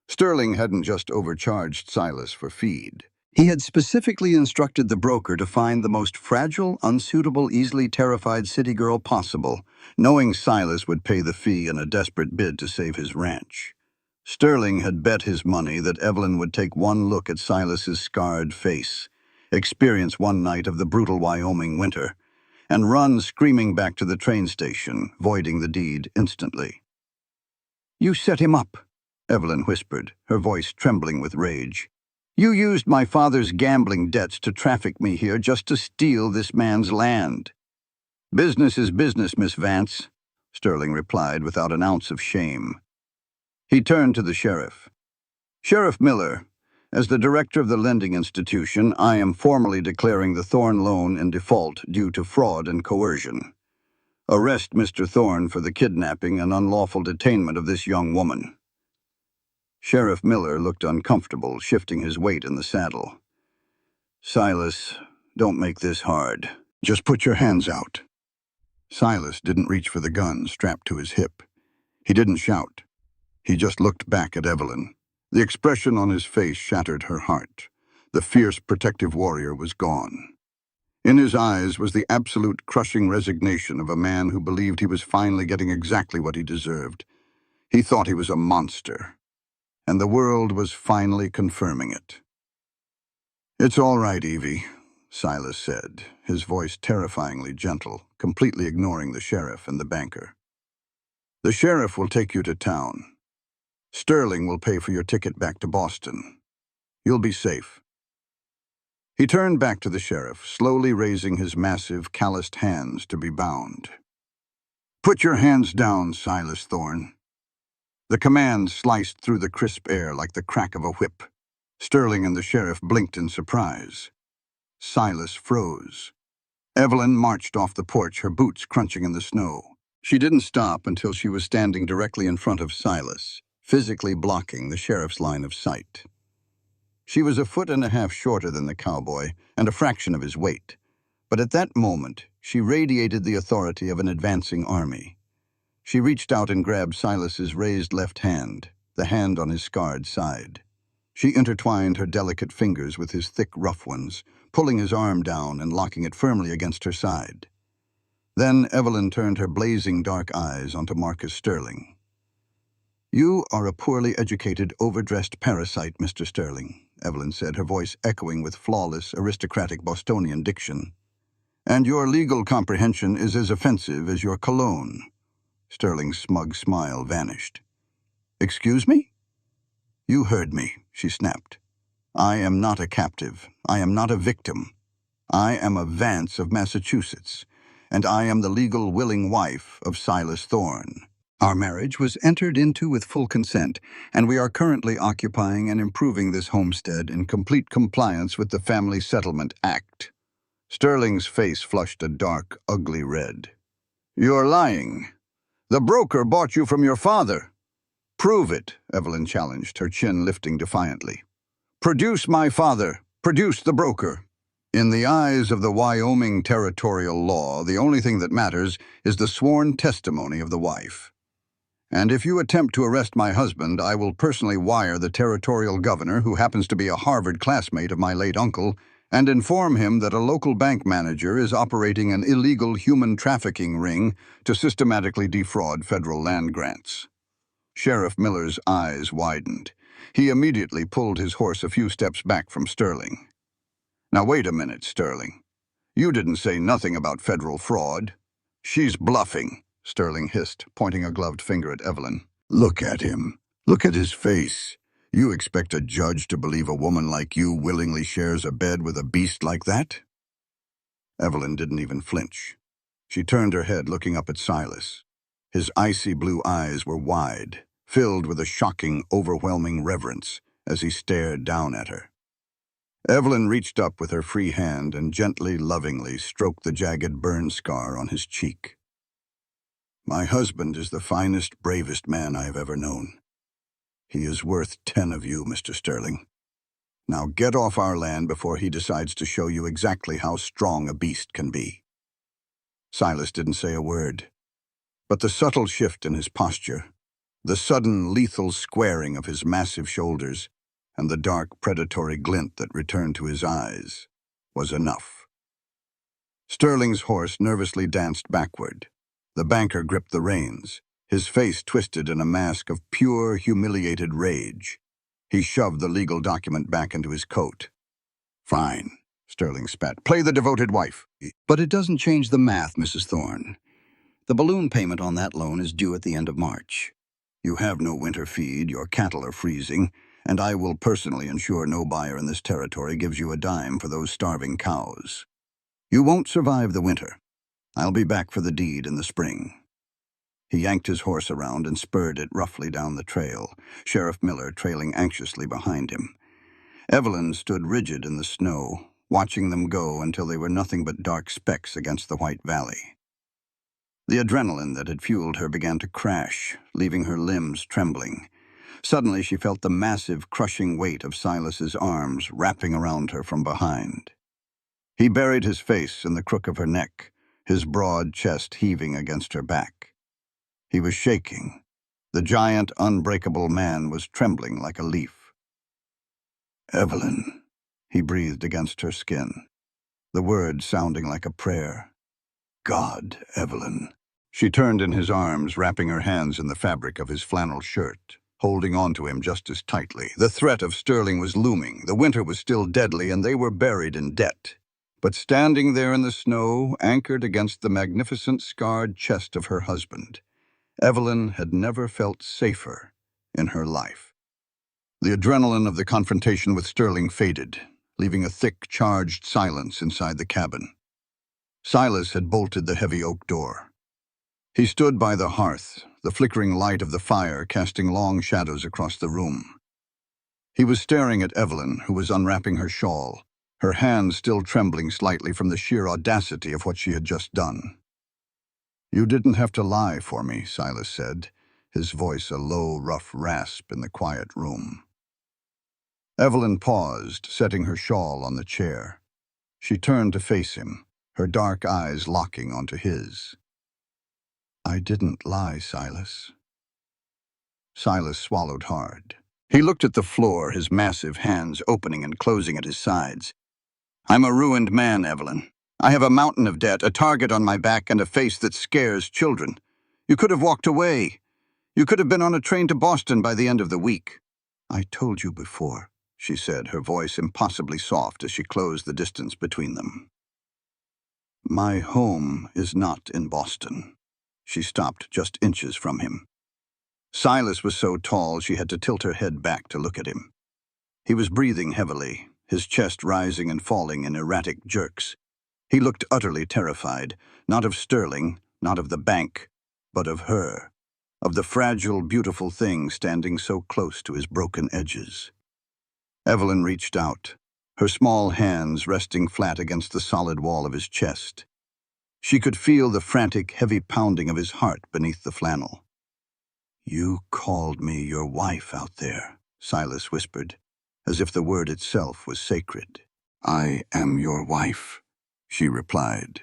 Sterling hadn't just overcharged Silas for feed. He had specifically instructed the broker to find the most fragile, unsuitable, easily terrified city girl possible, knowing Silas would pay the fee in a desperate bid to save his ranch. Sterling had bet his money that Evelyn would take one look at Silas's scarred face, experience one night of the brutal Wyoming winter, and run screaming back to the train station, voiding the deed instantly. "You set him up," Evelyn whispered, her voice trembling with rage. "You used my father's gambling debts to traffic me here just to steal this man's land." "Business is business, Miss Vance," Sterling replied without an ounce of shame. He turned to the sheriff. "Sheriff Miller, as the director of the lending institution, I am formally declaring the Thorne loan in default due to fraud and coercion. Arrest Mr. Thorne for the kidnapping and unlawful detainment of this young woman." Sheriff Miller looked uncomfortable, shifting his weight in the saddle. "Silas, don't make this hard. Just put your hands out." Silas didn't reach for the gun strapped to his hip. He didn't shout. He just looked back at Evelyn. The expression on his face shattered her heart. The fierce protective warrior was gone. In his eyes was the absolute crushing resignation of a man who believed he was finally getting exactly what he deserved. He thought he was a monster, and the world was finally confirming it. "It's all right, Evie," Silas said, his voice terrifyingly gentle, completely ignoring the sheriff and the banker. "The sheriff will take you to town. Sterling will pay for your ticket back to Boston. You'll be safe." He turned back to the sheriff, slowly raising his massive, calloused hands to be bound. "Put your hands down, Silas Thorne." The command sliced through the crisp air like the crack of a whip. Sterling and the sheriff blinked in surprise. Silas froze. Evelyn marched off the porch, her boots crunching in the snow. She didn't stop until she was standing directly in front of Silas, physically blocking the sheriff's line of sight. She was 1.5 feet shorter than the cowboy and a fraction of his weight, but at that moment she radiated the authority of an advancing army. She reached out and grabbed Silas's raised left hand, the hand on his scarred side. She intertwined her delicate fingers with his thick, rough ones, pulling his arm down and locking it firmly against her side. Then Evelyn turned her blazing dark eyes onto Marcus Sterling. "You are a poorly educated, overdressed parasite, Mr. Sterling," Evelyn said, her voice echoing with flawless, aristocratic Bostonian diction. "And your legal comprehension is as offensive as your cologne." Sterling's smug smile vanished. "Excuse me?" "You heard me," she snapped. "I am not a captive. I am not a victim. I am a Vance of Massachusetts, and I am the legal willing wife of Silas Thorne. Our marriage was entered into with full consent, and we are currently occupying and improving this homestead in complete compliance with the Family Settlement Act." Sterling's face flushed a dark, ugly red. "You're lying. The broker bought you from your father." "Prove it," Evelyn challenged, her chin lifting defiantly. "Produce my father. Produce the broker." "In the eyes of the Wyoming territorial law, the only thing that matters is the sworn testimony of the wife. And if you attempt to arrest my husband, I will personally wire the territorial governor, who happens to be a Harvard classmate of my late uncle, and inform him that a local bank manager is operating an illegal human trafficking ring to systematically defraud federal land grants." Sheriff Miller's eyes widened. He immediately pulled his horse a few steps back from Sterling. "Now wait a minute, Sterling. You didn't say nothing about federal fraud." "She's bluffing," Sterling hissed, pointing a gloved finger at Evelyn. "Look at him. Look at his face. You expect a judge to believe a woman like you willingly shares a bed with a beast like that?" Evelyn didn't even flinch. She turned her head, looking up at Silas. His icy blue eyes were wide, filled with a shocking, overwhelming reverence as he stared down at her. Evelyn reached up with her free hand and gently, lovingly stroked the jagged burn scar on his cheek. "My husband is the finest, bravest man I have ever known. He is worth 10 of you, Mr. Sterling. Now get off our land before he decides to show you exactly how strong a beast can be." Silas didn't say a word, but the subtle shift in his posture, the sudden lethal squaring of his massive shoulders, and the dark predatory glint that returned to his eyes was enough. Sterling's horse nervously danced backward. The banker gripped the reins, his face twisted in a mask of pure, humiliated rage. He shoved the legal document back into his coat. "Fine," Sterling spat. "Play the devoted wife." "But it doesn't change the math, Mrs. Thorne. The balloon payment on that loan is due at the end of March. You have no winter feed, your cattle are freezing, and I will personally ensure no buyer in this territory gives you a dime for those starving cows. You won't survive the winter. I'll be back for the deed in the spring." He yanked his horse around and spurred it roughly down the trail, Sheriff Miller trailing anxiously behind him. Evelyn stood rigid in the snow, watching them go until they were nothing but dark specks against the white valley. The adrenaline that had fueled her began to crash, leaving her limbs trembling. Suddenly she felt the massive, crushing weight of Silas's arms wrapping around her from behind. He buried his face in the crook of her neck, his broad chest heaving against her back. He was shaking. The giant, unbreakable man was trembling like a leaf. "Evelyn," he breathed against her skin, the words sounding like a prayer. God, Evelyn. She turned in his arms, wrapping her hands in the fabric of his flannel shirt, holding on to him just as tightly. The threat of Sterling was looming. The winter was still deadly, and they were buried in debt. But standing there in the snow, anchored against the magnificent scarred chest of her husband, Evelyn had never felt safer in her life. The adrenaline of the confrontation with Sterling faded, leaving a thick, charged silence inside the cabin. Silas had bolted the heavy oak door. He stood by the hearth, the flickering light of the fire casting long shadows across the room. He was staring at Evelyn, who was unwrapping her shawl, her hands still trembling slightly from the sheer audacity of what she had just done. "You didn't have to lie for me," Silas said, his voice a low, rough rasp in the quiet room. Evelyn paused, setting her shawl on the chair. She turned to face him, her dark eyes locking onto his. "I didn't lie, Silas." Silas swallowed hard. He looked at the floor, his massive hands opening and closing at his sides. "I'm a ruined man, Evelyn. I have a mountain of debt, a target on my back, and a face that scares children. You could have walked away. You could have been on a train to Boston by the end of the week." "I told you before," she said, her voice impossibly soft as she closed the distance between them. "My home is not in Boston." She stopped just inches from him. Silas was so tall she had to tilt her head back to look at him. He was breathing heavily, his chest rising and falling in erratic jerks. He looked utterly terrified, not of Sterling, not of the bank, but of her, of the fragile, beautiful thing standing so close to his broken edges. Evelyn reached out, her small hands resting flat against the solid wall of his chest. She could feel the frantic, heavy pounding of his heart beneath the flannel. "You called me your wife out there," Silas whispered, as if the word itself was sacred. "I am your wife," she replied.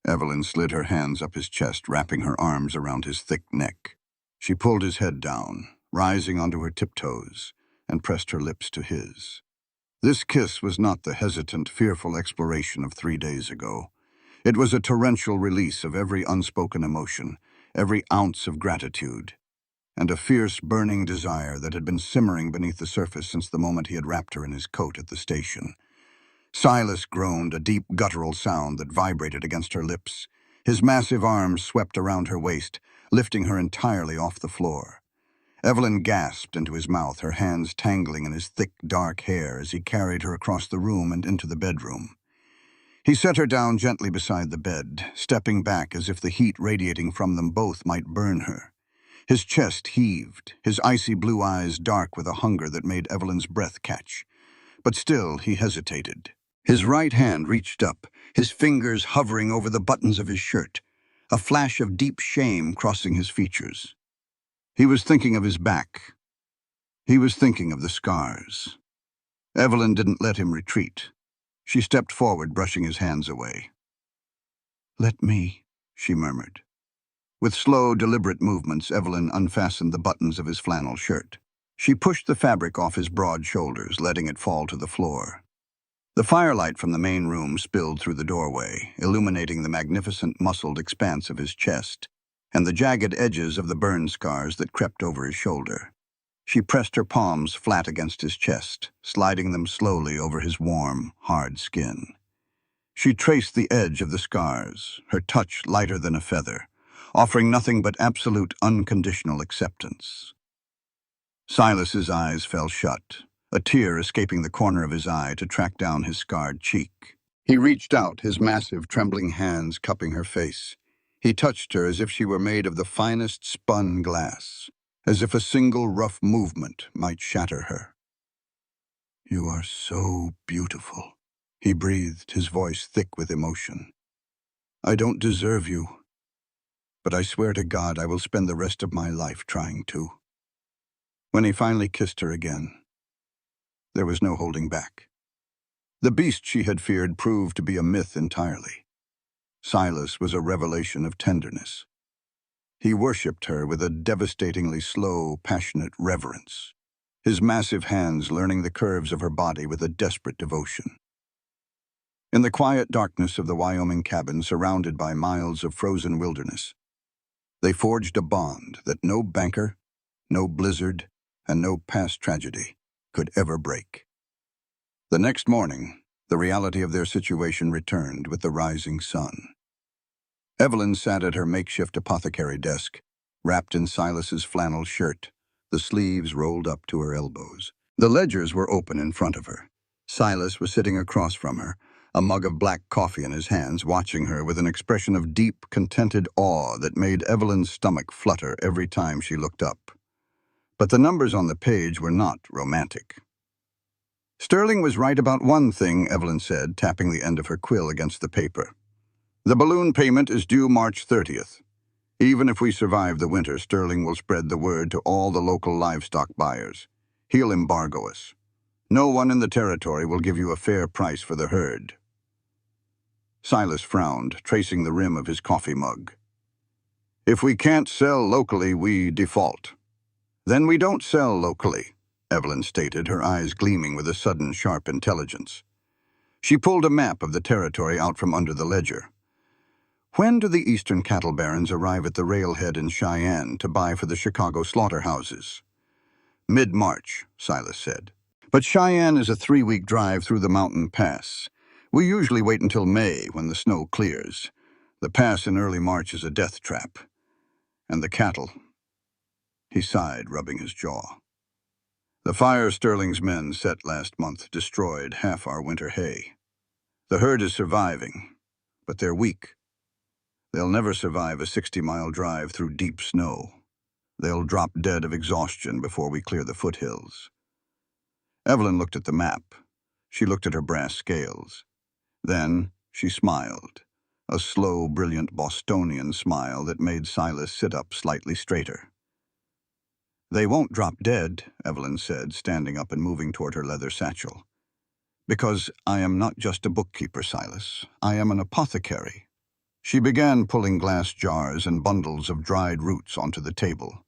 Evelyn slid her hands up his chest, wrapping her arms around his thick neck. She pulled his head down, rising onto her tiptoes, and pressed her lips to his. This kiss was not the hesitant, fearful exploration of 3 days ago. It was a torrential release of every unspoken emotion, every ounce of gratitude, and a fierce, burning desire that had been simmering beneath the surface since the moment he had wrapped her in his coat at the station. Silas groaned, a deep, guttural sound that vibrated against her lips. His massive arms swept around her waist, lifting her entirely off the floor. Evelyn gasped into his mouth, her hands tangling in his thick, dark hair as he carried her across the room and into the bedroom. He set her down gently beside the bed, stepping back as if the heat radiating from them both might burn her. His chest heaved, his icy blue eyes dark with a hunger that made Evelyn's breath catch. But still he hesitated. His right hand reached up, his fingers hovering over the buttons of his shirt, a flash of deep shame crossing his features. He was thinking of his back. He was thinking of the scars. Evelyn didn't let him retreat. She stepped forward, brushing his hands away. "Let me," she murmured. With slow, deliberate movements, Evelyn unfastened the buttons of his flannel shirt. She pushed the fabric off his broad shoulders, letting it fall to the floor. The firelight from the main room spilled through the doorway, illuminating the magnificent muscled expanse of his chest and the jagged edges of the burn scars that crept over his shoulder. She pressed her palms flat against his chest, sliding them slowly over his warm, hard skin. She traced the edge of the scars, her touch lighter than a feather, offering nothing but absolute, unconditional acceptance. Silas's eyes fell shut, a tear escaping the corner of his eye to track down his scarred cheek. He reached out, his massive, trembling hands cupping her face. He touched her as if she were made of the finest spun glass, as if a single rough movement might shatter her. "You are so beautiful," he breathed, his voice thick with emotion. "I don't deserve you, but I swear to God I will spend the rest of my life trying to." When he finally kissed her again, there was no holding back. The beast she had feared proved to be a myth entirely. Silas was a revelation of tenderness. He worshipped her with a devastatingly slow, passionate reverence. his massive hands learning the curves of her body with a desperate devotion. In the quiet darkness of the Wyoming cabin surrounded by miles of frozen wilderness, they forged a bond that no banker, no blizzard, and no past tragedy could ever break. The next morning, the reality of their situation returned with the rising sun. Evelyn sat at her makeshift apothecary desk, wrapped in Silas's flannel shirt, the sleeves rolled up to her elbows. The ledgers were open in front of her. Silas was sitting across from her, a mug of black coffee in his hands, watching her with an expression of deep, contented awe that made Evelyn's stomach flutter every time she looked up. But the numbers on the page were not romantic. "Sterling was right about one thing," Evelyn said, tapping the end of her quill against the paper. "The balloon payment is due March 30th. Even if we survive the winter, Sterling will spread the word to all the local livestock buyers. He'll embargo us. No one in the territory will give you a fair price for the herd." Silas frowned, tracing the rim of his coffee mug. "If we can't sell locally, we default." "Then we don't sell locally," Evelyn stated, her eyes gleaming with a sudden sharp intelligence. She pulled a map of the territory out from under the ledger. "When do the eastern cattle barons arrive at the railhead in Cheyenne to buy for the Chicago slaughterhouses?" "Mid-March," Silas said. "But Cheyenne is a 3-week drive through the mountain pass. We usually wait until May, when the snow clears. The pass in early March is a death trap. And the cattle—" He sighed, rubbing his jaw. "The fire Sterling's men set last month destroyed half our winter hay. The herd is surviving, but they're weak. They'll never survive a 60-mile drive through deep snow. They'll drop dead of exhaustion before we clear the foothills." Evelyn looked at the map. She looked at her brass scales. Then she smiled, a slow, brilliant Bostonian smile that made Silas sit up slightly straighter. "They won't drop dead," Evelyn said, standing up and moving toward her leather satchel. "Because I am not just a bookkeeper, Silas. I am an apothecary." She began pulling glass jars and bundles of dried roots onto the table.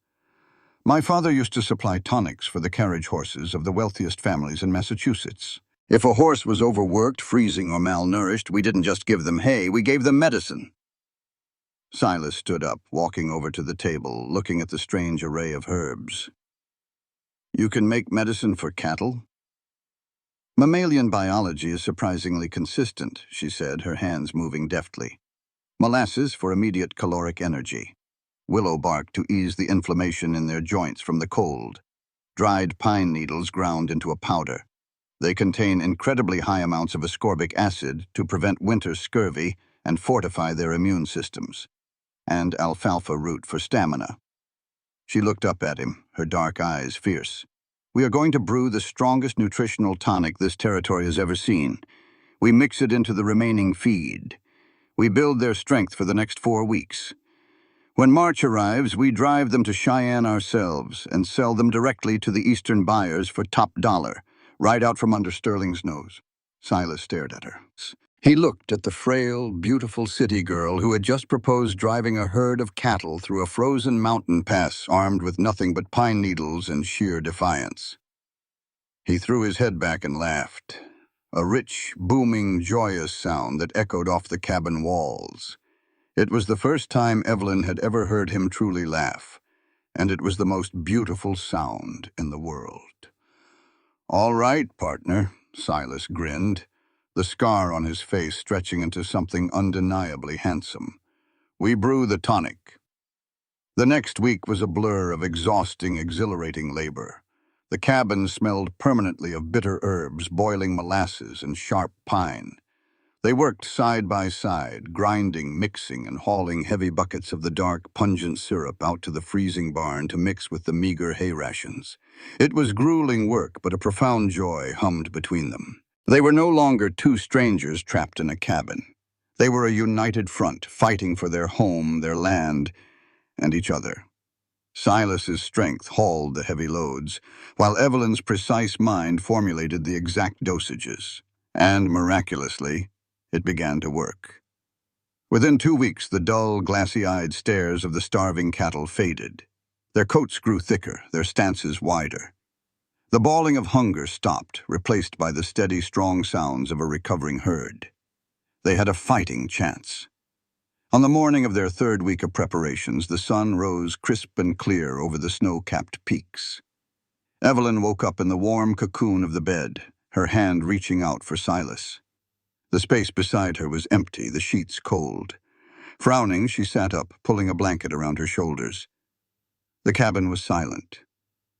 "My father used to supply tonics for the carriage horses of the wealthiest families in Massachusetts. If a horse was overworked, freezing, or malnourished, we didn't just give them hay, we gave them medicine." Silas stood up, walking over to the table, looking at the strange array of herbs. "You can make medicine for cattle?" "Mammalian biology is surprisingly consistent," she said, her hands moving deftly. "Molasses for immediate caloric energy. Willow bark to ease the inflammation in their joints from the cold. Dried pine needles ground into a powder. They contain incredibly high amounts of ascorbic acid to prevent winter scurvy and fortify their immune systems. And alfalfa root for stamina." She looked up at him, her dark eyes fierce. "We are going to brew the strongest nutritional tonic this territory has ever seen. We mix it into the remaining feed. We build their strength for the next 4 weeks. When March arrives, we drive them to Cheyenne ourselves and sell them directly to the eastern buyers for top dollar, right out from under Sterling's nose." Silas stared at her. He looked at the frail, beautiful city girl who had just proposed driving a herd of cattle through a frozen mountain pass armed with nothing but pine needles and sheer defiance. He threw his head back and laughed, a rich, booming, joyous sound that echoed off the cabin walls. It was the first time Evelyn had ever heard him truly laugh, and it was the most beautiful sound in the world. "All right, partner," Silas grinned, the scar on his face stretching into something undeniably handsome. "We brew the tonic." The next week was a blur of exhausting, exhilarating labor. The cabin smelled permanently of bitter herbs, boiling molasses, and sharp pine. They worked side by side, grinding, mixing, and hauling heavy buckets of the dark, pungent syrup out to the freezing barn to mix with the meager hay rations. It was grueling work, but a profound joy hummed between them. They were no longer two strangers trapped in a cabin. They were a united front, fighting for their home, their land, and each other. Silas's strength hauled the heavy loads, while Evelyn's precise mind formulated the exact dosages. And, miraculously, it began to work. Within 2 weeks, the dull, glassy-eyed stares of the starving cattle faded. Their coats grew thicker, their stances wider. The bawling of hunger stopped, replaced by the steady, strong sounds of a recovering herd. They had a fighting chance. On the morning of their third week of preparations, the sun rose crisp and clear over the snow-capped peaks. Evelyn woke up in the warm cocoon of the bed, her hand reaching out for Silas. The space beside her was empty, the sheets cold. Frowning, she sat up, pulling a blanket around her shoulders. The cabin was silent.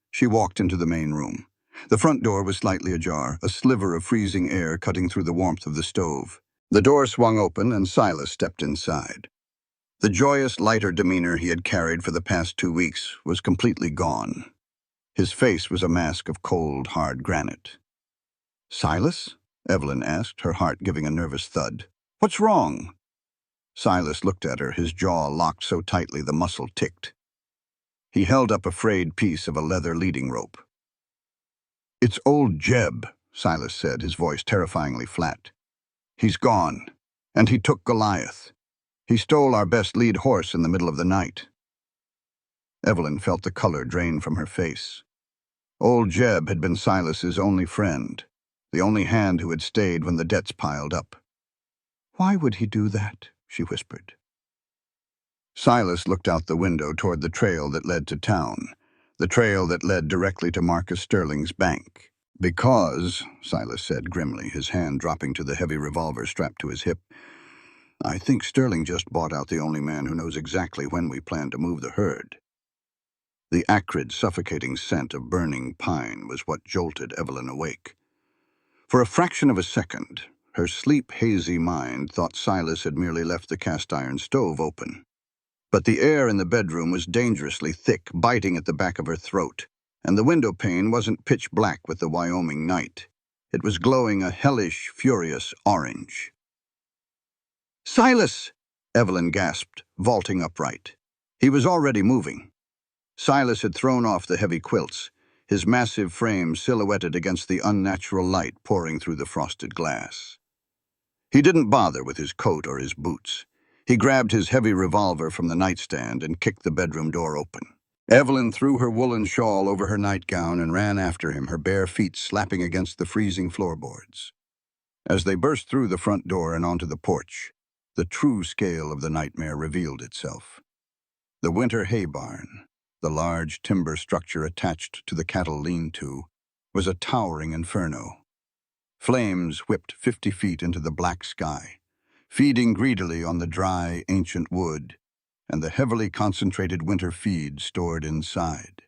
She walked into the main room. The front door was slightly ajar, a sliver of freezing air cutting through the warmth of the stove. The door swung open and Silas stepped inside. The joyous, lighter demeanor he had carried for the past 2 weeks was completely gone. His face was a mask of cold, hard granite. "Silas?" Evelyn asked, her heart giving a nervous thud. "What's wrong?" Silas looked at her, his jaw locked so tightly the muscle ticked. He held up a frayed piece of a leather leading rope. "It's old Jeb," Silas said, his voice terrifyingly flat. "He's gone, and he took Goliath. He stole our best lead horse in the middle of the night." Evelyn felt the color drain from her face. Old Jeb had been Silas's only friend, the only hand who had stayed when the debts piled up. "Why would he do that?" she whispered. Silas looked out the window toward the trail that led to town, the trail that led directly to Marcus Sterling's bank. "Because," Silas said grimly, his hand dropping to the heavy revolver strapped to his hip, "I think Sterling just bought out the only man who knows exactly when we plan to move the herd." The acrid, suffocating scent of burning pine was what jolted Evelyn awake. For a fraction of a second, her sleep-hazy mind thought Silas had merely left the cast-iron stove open. But the air in the bedroom was dangerously thick, biting at the back of her throat, and the window pane wasn't pitch black with the Wyoming night. It was glowing a hellish, furious orange. "Silas!" Evelyn gasped, vaulting upright. He was already moving. Silas had thrown off the heavy quilts, his massive frame silhouetted against the unnatural light pouring through the frosted glass. He didn't bother with his coat or his boots. He grabbed his heavy revolver from the nightstand and kicked the bedroom door open. Evelyn threw her woolen shawl over her nightgown and ran after him, her bare feet slapping against the freezing floorboards. As they burst through the front door and onto the porch, the true scale of the nightmare revealed itself. The winter hay barn, the large timber structure attached to the cattle lean-to, was a towering inferno. Flames whipped 50 feet into the black sky, feeding greedily on the dry, ancient wood and the heavily concentrated winter feed stored inside.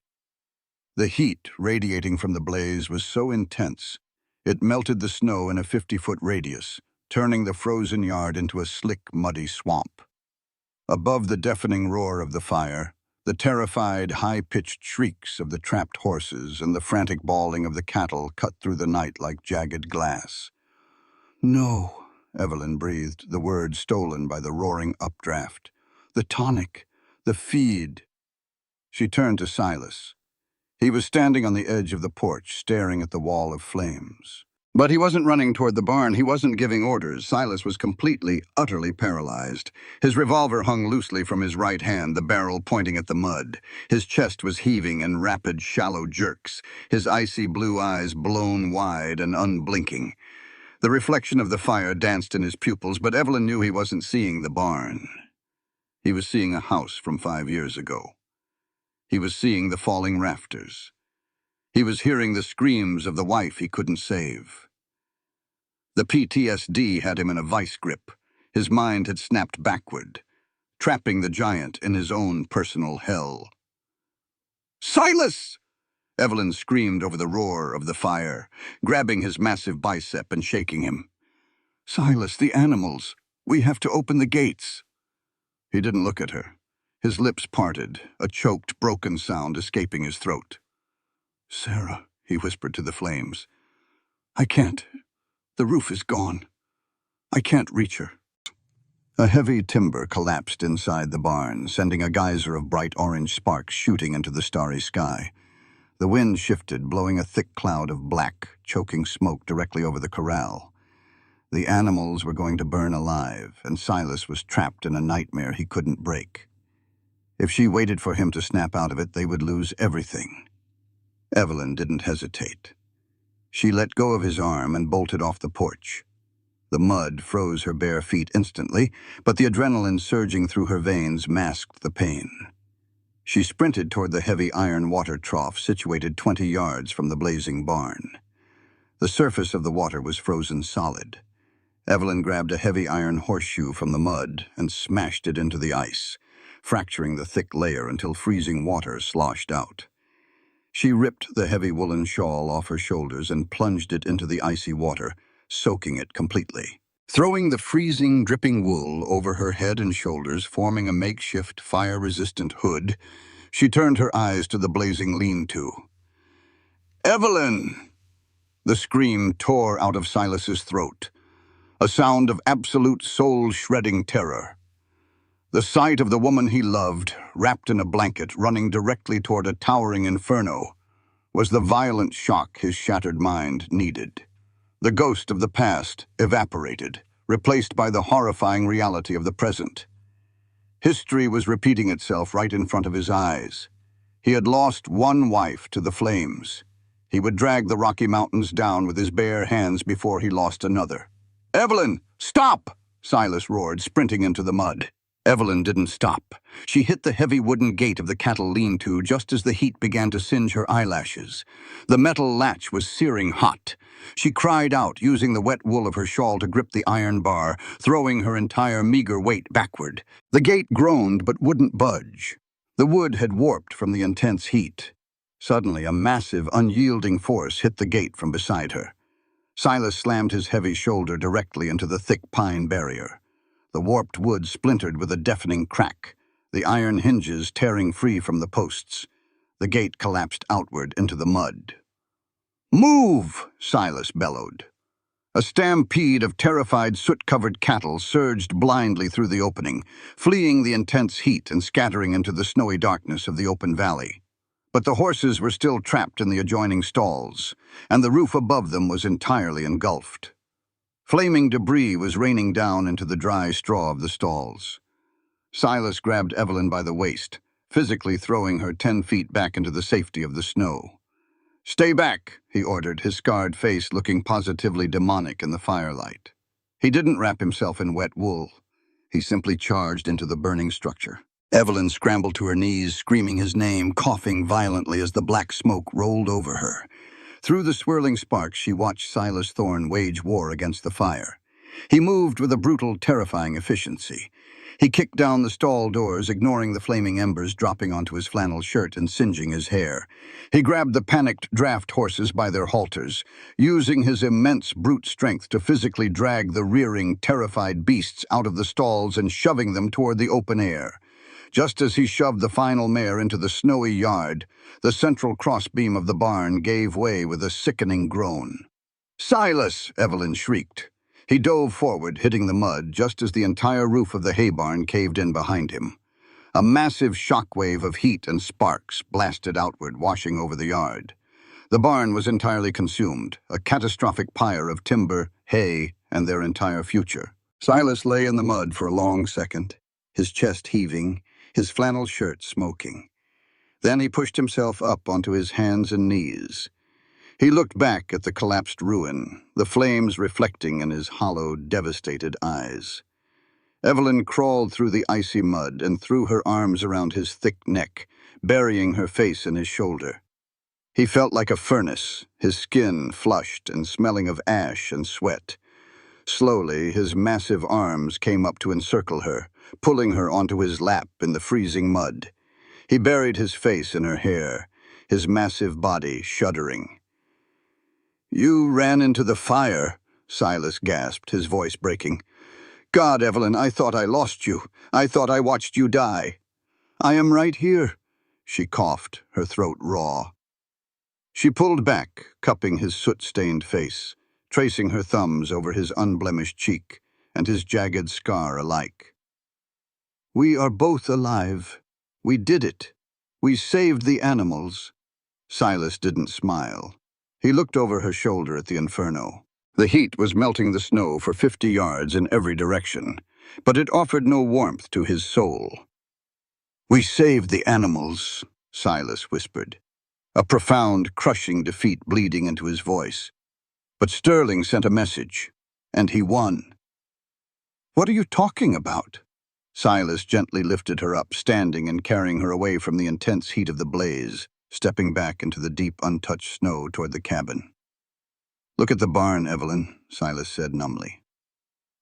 The heat radiating from the blaze was so intense, it melted the snow in a 50-foot radius, turning the frozen yard into a slick, muddy swamp. Above the deafening roar of the fire, the terrified, high-pitched shrieks of the trapped horses and the frantic bawling of the cattle cut through the night like jagged glass. "No," Evelyn breathed, the words stolen by the roaring updraft. "The tonic, the feed." She turned to Silas. He was standing on the edge of the porch, staring at the wall of flames. But he wasn't running toward the barn, he wasn't giving orders. Silas was completely, utterly paralyzed. His revolver hung loosely from his right hand, the barrel pointing at the mud. His chest was heaving in rapid, shallow jerks, his icy blue eyes blown wide and unblinking. The reflection of the fire danced in his pupils, but Evelyn knew he wasn't seeing the barn. He was seeing a house from 5 years ago. He was seeing the falling rafters. He was hearing the screams of the wife he couldn't save. The PTSD had him in a vice grip. His mind had snapped backward, trapping the giant in his own personal hell. "Silas!" Evelyn screamed over the roar of the fire, grabbing his massive bicep and shaking him. "Silas, the animals! We have to open the gates!" He didn't look at her. His lips parted, a choked, broken sound escaping his throat. "Sarah," he whispered to the flames. "I can't. The roof is gone. I can't reach her." A heavy timber collapsed inside the barn, sending a geyser of bright orange sparks shooting into the starry sky. The wind shifted, blowing a thick cloud of black, choking smoke directly over the corral. The animals were going to burn alive, and Silas was trapped in a nightmare he couldn't break. If she waited for him to snap out of it, they would lose everything. Evelyn didn't hesitate. She let go of his arm and bolted off the porch. The mud froze her bare feet instantly, but the adrenaline surging through her veins masked the pain. She sprinted toward the heavy iron water trough situated 20 yards from the blazing barn. The surface of the water was frozen solid. Evelyn grabbed a heavy iron horseshoe from the mud and smashed it into the ice, fracturing the thick layer until freezing water sloshed out. She ripped the heavy woolen shawl off her shoulders and plunged it into the icy water, soaking it completely. Throwing the freezing, dripping wool over her head and shoulders, forming a makeshift fire-resistant hood, she turned her eyes to the blazing lean-to. "Evelyn!" The scream tore out of Silas's throat, a sound of absolute soul-shredding terror. The sight of the woman he loved, wrapped in a blanket, running directly toward a towering inferno, was the violent shock his shattered mind needed. The ghost of the past evaporated, replaced by the horrifying reality of the present. History was repeating itself right in front of his eyes. He had lost one wife to the flames. He would drag the Rocky Mountains down with his bare hands before he lost another. "Evelyn, stop!" Silas roared, sprinting into the mud. Evelyn didn't stop. She hit the heavy wooden gate of the cattle lean-to just as the heat began to singe her eyelashes. The metal latch was searing hot. She cried out, using the wet wool of her shawl to grip the iron bar, throwing her entire meager weight backward. The gate groaned but wouldn't budge. The wood had warped from the intense heat. Suddenly, a massive, unyielding force hit the gate from beside her. Silas slammed his heavy shoulder directly into the thick pine barrier. The warped wood splintered with a deafening crack, the iron hinges tearing free from the posts. The gate collapsed outward into the mud. "Move!" Silas bellowed. A stampede of terrified, soot-covered cattle surged blindly through the opening, fleeing the intense heat and scattering into the snowy darkness of the open valley. But the horses were still trapped in the adjoining stalls, and the roof above them was entirely engulfed. Flaming debris was raining down into the dry straw of the stalls. Silas grabbed Evelyn by the waist, physically throwing her 10 feet back into the safety of the snow. "Stay back," he ordered, his scarred face looking positively demonic in the firelight. He didn't wrap himself in wet wool. He simply charged into the burning structure. Evelyn scrambled to her knees, screaming his name, coughing violently as the black smoke rolled over her. Through the swirling sparks, she watched Silas Thorne wage war against the fire. He moved with a brutal, terrifying efficiency. He kicked down the stall doors, ignoring the flaming embers dropping onto his flannel shirt and singeing his hair. He grabbed the panicked draft horses by their halters, using his immense brute strength to physically drag the rearing, terrified beasts out of the stalls and shoving them toward the open air. Just as he shoved the final mare into the snowy yard, the central crossbeam of the barn gave way with a sickening groan. "Silas!" Evelyn shrieked. He dove forward, hitting the mud, just as the entire roof of the hay barn caved in behind him. A massive shockwave of heat and sparks blasted outward, washing over the yard. The barn was entirely consumed, a catastrophic pyre of timber, hay, and their entire future. Silas lay in the mud for a long second, his chest heaving, his flannel shirt smoking. Then he pushed himself up onto his hands and knees. He looked back at the collapsed ruin, the flames reflecting in his hollow, devastated eyes. Evelyn crawled through the icy mud and threw her arms around his thick neck, burying her face in his shoulder. He felt like a furnace, his skin flushed and smelling of ash and sweat. Slowly, his massive arms came up to encircle her, pulling her onto his lap in the freezing mud. He buried his face in her hair, his massive body shuddering. "You ran into the fire," Silas gasped, his voice breaking. "God, Evelyn, I thought I lost you. I thought I watched you die." "I am right here," she coughed, her throat raw. She pulled back, cupping his soot-stained face, tracing her thumbs over his unblemished cheek and his jagged scar alike. "We are both alive. We did it. We saved the animals." Silas didn't smile. He looked over her shoulder at the inferno. The heat was melting the snow for 50 yards in every direction, but it offered no warmth to his soul. "We saved the animals," Silas whispered. a profound, crushing defeat bleeding into his voice. But Sterling sent a message, and he won. "What are you talking about?" Silas gently lifted her up, standing and carrying her away from the intense heat of the blaze, stepping back into the deep, untouched snow toward the cabin. "Look at the barn, Evelyn," Silas said numbly.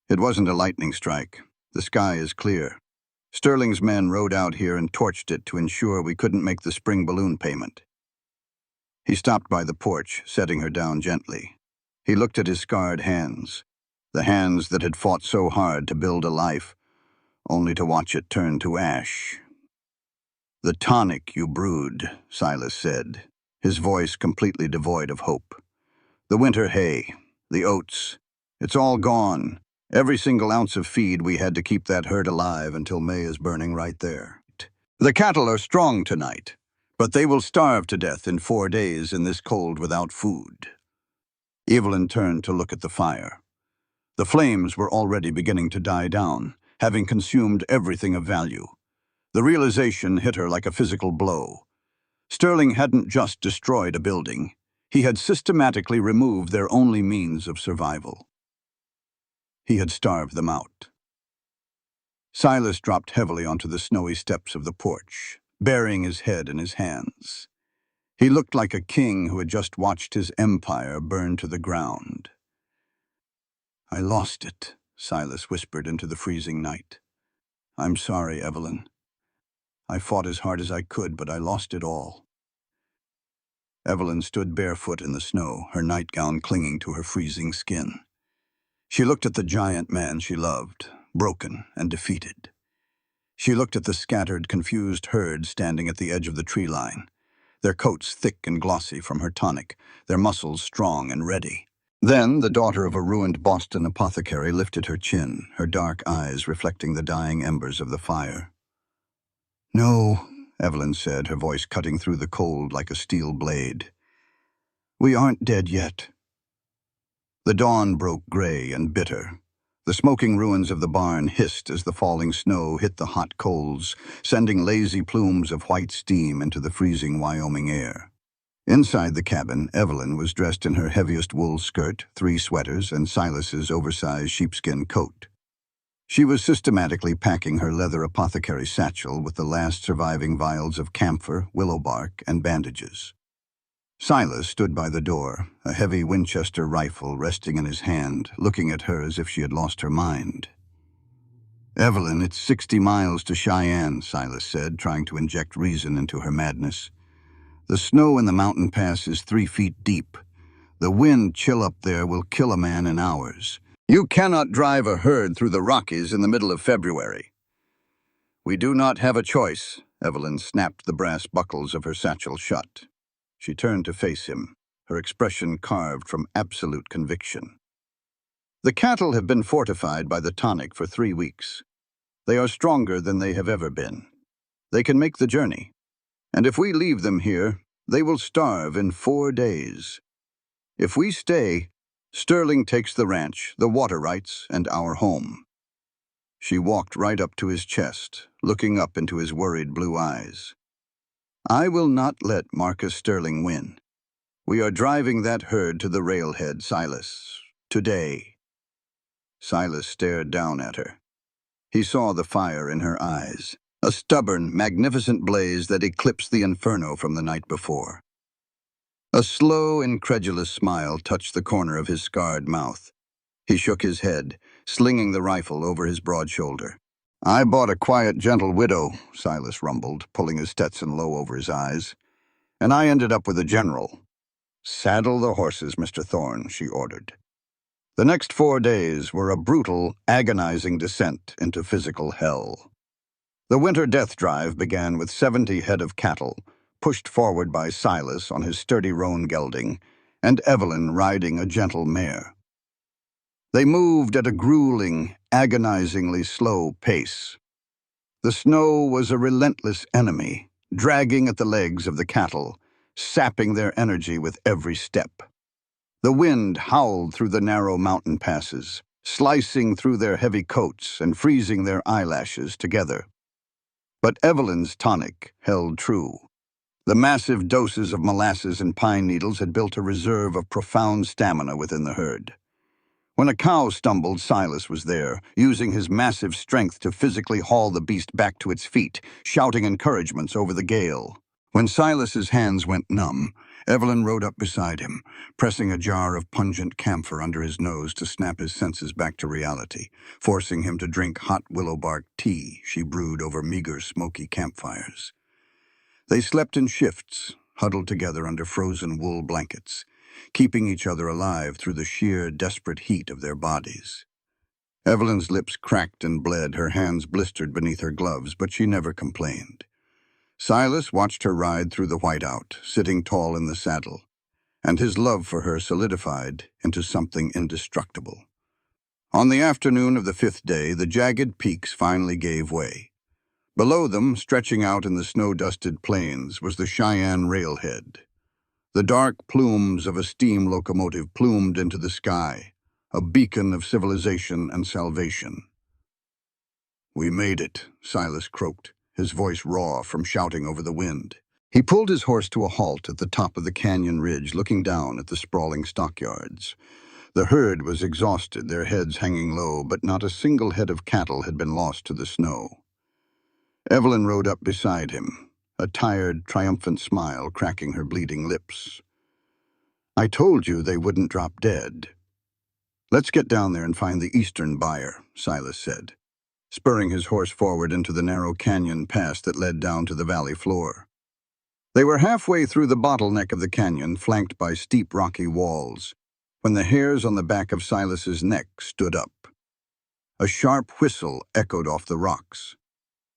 "It wasn't a lightning strike. The sky is clear. Sterling's men rode out here and torched it to ensure we couldn't make the spring balloon payment." He stopped by the porch, setting her down gently. He looked at his scarred hands, the hands that had fought so hard to build a life, only to watch it turn to ash. "The tonic you brewed," Silas said, his voice completely devoid of hope. "The winter hay, the oats, it's all gone. Every single ounce of feed we had to keep that herd alive until May is burning right there. The cattle are strong tonight, but they will starve to death in 4 days in this cold without food." Evelyn turned to look at the fire. The flames were already beginning to die down, having consumed everything of value. The realization hit her like a physical blow. Sterling hadn't just destroyed a building. He had systematically removed their only means of survival. He had starved them out. Silas dropped heavily onto the snowy steps of the porch, burying his head in his hands. He looked like a king who had just watched his empire burn to the ground. "I lost it," Silas whispered into the freezing night. "I'm sorry, Evelyn. I fought as hard as I could, but I lost it all." Evelyn stood barefoot in the snow, her nightgown clinging to her freezing skin. She looked at the giant man she loved, broken and defeated. She looked at the scattered, confused herd standing at the edge of the tree line, their coats thick and glossy from her tonic, their muscles strong and ready. Then the daughter of a ruined Boston apothecary lifted her chin, her dark eyes reflecting the dying embers of the fire. "No," Evelyn said, her voice cutting through the cold like a steel blade. "We aren't dead yet." The dawn broke gray and bitter. The smoking ruins of the barn hissed as the falling snow hit the hot coals, sending lazy plumes of white steam into the freezing Wyoming air. Inside the cabin, Evelyn was dressed in her heaviest wool skirt, 3 sweaters, and Silas's oversized sheepskin coat. She was systematically packing her leather apothecary satchel with the last surviving vials of camphor, willow bark, and bandages. Silas stood by the door, a heavy Winchester rifle resting in his hand, looking at her as if she had lost her mind. "Evelyn, it's 60 miles to Cheyenne," Silas said, trying to inject reason into her madness. "The snow in the mountain pass is 3 feet deep. The wind chill up there will kill a man in hours. You cannot drive a herd through the Rockies in the middle of February." "We do not have a choice." Evelyn snapped the brass buckles of her satchel shut. She turned to face him, her expression carved from absolute conviction. "The cattle have been fortified by the tonic for 3 weeks. They are stronger than they have ever been. They can make the journey. And if we leave them here, they will starve in 4 days. If we stay, Sterling takes the ranch, the water rights, and our home." She walked right up to his chest, looking up into his worried blue eyes. "I will not let Marcus Sterling win. We are driving that herd to the railhead, Silas. Today." Silas stared down at her. He saw the fire in her eyes, a stubborn, magnificent blaze that eclipsed the inferno from the night before. A slow, incredulous smile touched the corner of his scarred mouth. He shook his head, slinging the rifle over his broad shoulder. "I bought a quiet, gentle widow," Silas rumbled, pulling his Stetson low over his eyes. "And I ended up with a general." "Saddle the horses, Mr. Thorne," she ordered. The next 4 days were a brutal, agonizing descent into physical hell. The winter death drive began with 70 head of cattle, pushed forward by Silas on his sturdy roan gelding, and Evelyn riding a gentle mare. They moved at a grueling, agonizingly slow pace. The snow was a relentless enemy, dragging at the legs of the cattle, sapping their energy with every step. The wind howled through the narrow mountain passes, slicing through their heavy coats and freezing their eyelashes together. But Evelyn's tonic held true. The massive doses of molasses and pine needles had built a reserve of profound stamina within the herd. When a cow stumbled, Silas was there, using his massive strength to physically haul the beast back to its feet, shouting encouragements over the gale. When Silas's hands went numb, Evelyn rode up beside him, pressing a jar of pungent camphor under his nose to snap his senses back to reality, forcing him to drink hot willow bark tea she brewed over meager, smoky campfires. They slept in shifts, huddled together under frozen wool blankets, keeping each other alive through the sheer, desperate heat of their bodies. Evelyn's lips cracked and bled, her hands blistered beneath her gloves, but she never complained. Silas watched her ride through the whiteout, sitting tall in the saddle, and his love for her solidified into something indestructible. On the afternoon of the 5th day, the jagged peaks finally gave way. Below them, stretching out in the snow-dusted plains, was the Cheyenne railhead. The dark plumes of a steam locomotive plumed into the sky, a beacon of civilization and salvation. "We made it," Silas croaked, his voice raw from shouting over the wind. He pulled his horse to a halt at the top of the canyon ridge, looking down at the sprawling stockyards. The herd was exhausted, their heads hanging low, but not a single head of cattle had been lost to the snow. Evelyn rode up beside him, a tired, triumphant smile cracking her bleeding lips. "I told you they wouldn't drop dead." "Let's get down there and find the eastern buyer," Silas said, spurring his horse forward into the narrow canyon pass that led down to the valley floor. They were halfway through the bottleneck of the canyon, flanked by steep rocky walls, when the hairs on the back of Silas's neck stood up. A sharp whistle echoed off the rocks.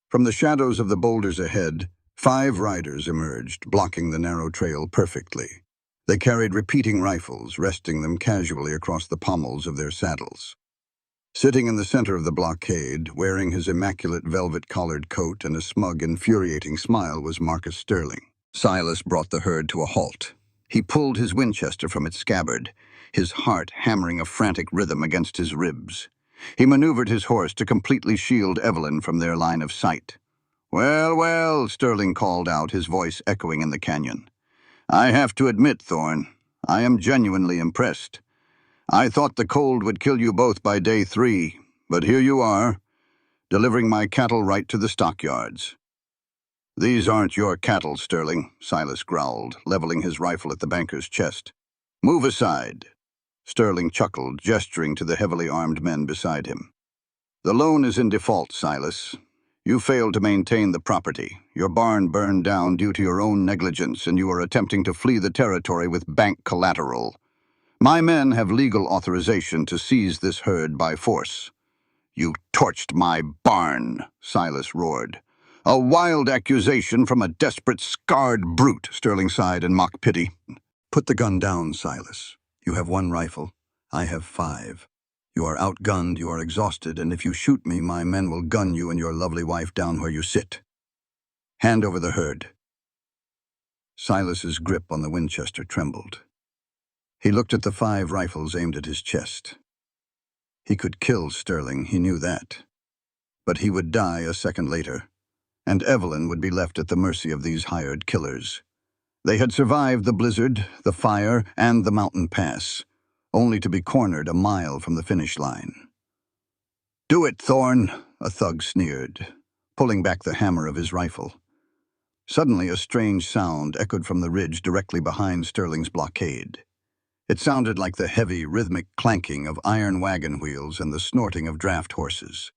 From the shadows of the boulders ahead, 5 riders emerged, blocking the narrow trail perfectly. They carried repeating rifles, resting them casually across the pommels of their saddles. Sitting in the center of the blockade, wearing his immaculate velvet-collared coat and a smug, infuriating smile, was Marcus Sterling. Silas brought the herd to a halt. He pulled his Winchester from its scabbard, his heart hammering a frantic rhythm against his ribs. He maneuvered his horse to completely shield Evelyn from their line of sight. "Well, well," Sterling called out, his voice echoing in the canyon. "I have to admit, Thorne, I am genuinely impressed. I thought the cold would kill you both by day 3, but here you are, delivering my cattle right to the stockyards." "These aren't your cattle, Sterling," Silas growled, leveling his rifle at the banker's chest. "Move aside." Sterling chuckled, gesturing to the heavily armed men beside him. "The loan is in default, Silas. You failed to maintain the property. Your barn burned down due to your own negligence, and you are attempting to flee the territory with bank collateral. My men have legal authorization to seize this herd by force." "You torched my barn," Silas roared. "A wild accusation from a desperate, scarred brute," Sterling sighed in mock pity. "Put the gun down, Silas. You have 1 rifle. I have 5. You are outgunned, you are exhausted, and if you shoot me, my men will gun you and your lovely wife down where you sit. Hand over the herd." Silas's grip on the Winchester trembled. He looked at the 5 rifles aimed at his chest. He could kill Sterling, he knew that. But he would die a second later, and Evelyn would be left at the mercy of these hired killers. They had survived the blizzard, the fire, and the mountain pass, only to be cornered a mile from the finish line. "Do it, Thorne," a thug sneered, pulling back the hammer of his rifle. Suddenly, a strange sound echoed from the ridge directly behind Sterling's blockade. It sounded like the heavy, rhythmic clanking of iron wagon wheels and the snorting of draft horses.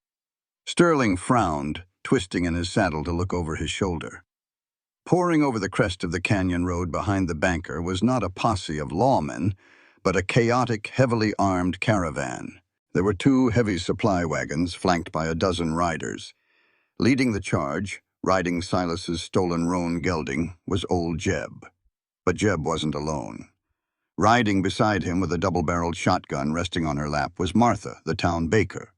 Sterling frowned, twisting in his saddle to look over his shoulder. Pouring over the crest of the canyon road behind the banker was not a posse of lawmen, but a chaotic, heavily armed caravan. There were 2 heavy supply wagons flanked by a dozen riders. Leading the charge, riding Silas's stolen roan gelding, was old Jeb. But Jeb wasn't alone. Riding beside him with a double-barreled shotgun resting on her lap was Martha, the town baker.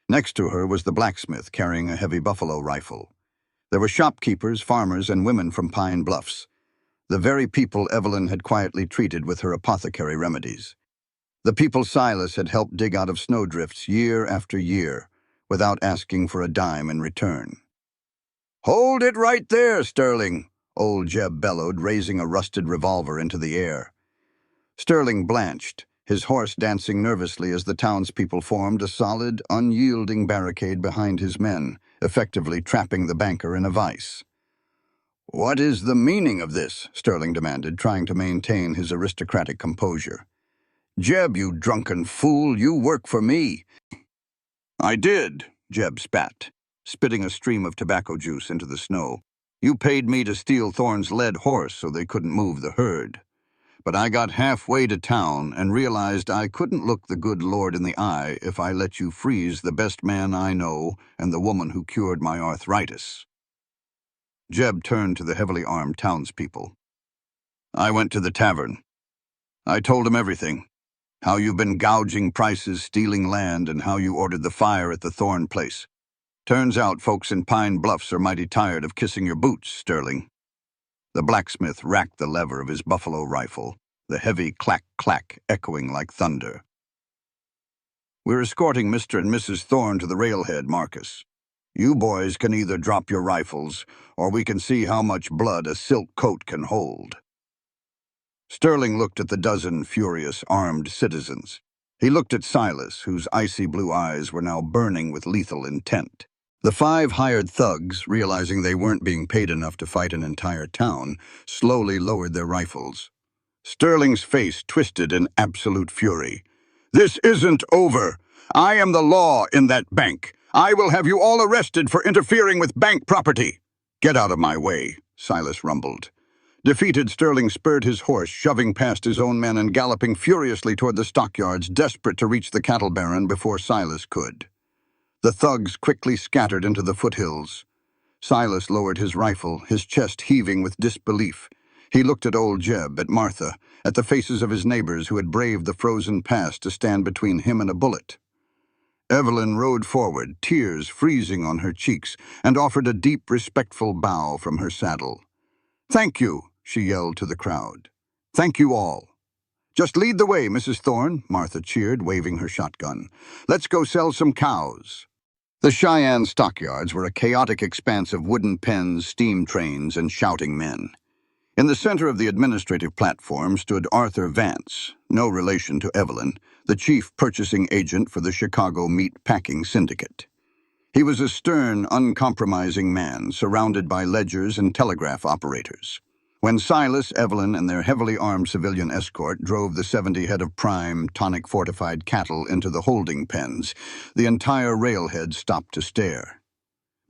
Next to her was the blacksmith carrying a heavy buffalo rifle. There were shopkeepers, farmers, and women from Pine Bluffs, the very people Evelyn had quietly treated with her apothecary remedies. The people Silas had helped dig out of snowdrifts year after year, without asking for a dime in return. "Hold it right there, Sterling. old Jeb bellowed, raising a rusted revolver into the air. Sterling blanched, his horse dancing nervously as the townspeople formed a solid, unyielding barricade behind his men, effectively trapping the banker in a vice. "What is the meaning of this?" Sterling demanded, trying to maintain his aristocratic composure. "Jeb, you drunken fool, you work for me." "I did," Jeb spat, spitting a stream of tobacco juice into the snow. "You paid me to steal Thorne's led horse so they couldn't move the herd. But I got halfway to town and realized I couldn't look the good Lord in the eye if I let you freeze the best man I know and the woman who cured my arthritis." Jeb turned to the heavily armed townspeople. "I went to the tavern. I told him everything. How you've been gouging prices, stealing land, and how you ordered the fire at the Thorne place. Turns out folks in Pine Bluffs are mighty tired of kissing your boots, Sterling." The blacksmith racked the lever of his buffalo rifle, the heavy clack-clack echoing like thunder. "We're escorting Mr. and Mrs. Thorne to the railhead, Marcus. You boys can either drop your rifles, or we can see how much blood a silk coat can hold." Sterling looked at the dozen furious, armed citizens. He looked at Silas, whose icy blue eyes were now burning with lethal intent. The 5 hired thugs, realizing they weren't being paid enough to fight an entire town, slowly lowered their rifles. Sterling's face twisted in absolute fury. "This isn't over. I am the law in that bank. I will have you all arrested for interfering with bank property." "Get out of my way," Silas rumbled. Defeated, Sterling spurred his horse, shoving past his own men and galloping furiously toward the stockyards, desperate to reach the cattle baron before Silas could. The thugs quickly scattered into the foothills. Silas lowered his rifle, his chest heaving with disbelief. He looked at old Jeb, at Martha, at the faces of his neighbors who had braved the frozen pass to stand between him and a bullet. Evelyn rode forward, tears freezing on her cheeks, and offered a deep, respectful bow from her saddle. "Thank you," she yelled to the crowd. "Thank you all." "Just lead the way, Mrs. Thorne," Martha cheered, waving her shotgun. "Let's go sell some cows." The Cheyenne stockyards were a chaotic expanse of wooden pens, steam trains, and shouting men. In the center of the administrative platform stood Arthur Vance, no relation to Evelyn, the chief purchasing agent for the Chicago Meat Packing Syndicate. He was a stern, uncompromising man, surrounded by ledgers and telegraph operators. When Silas, Evelyn, and their heavily armed civilian escort drove the 70 head of prime, tonic-fortified cattle into the holding pens, the entire railhead stopped to stare.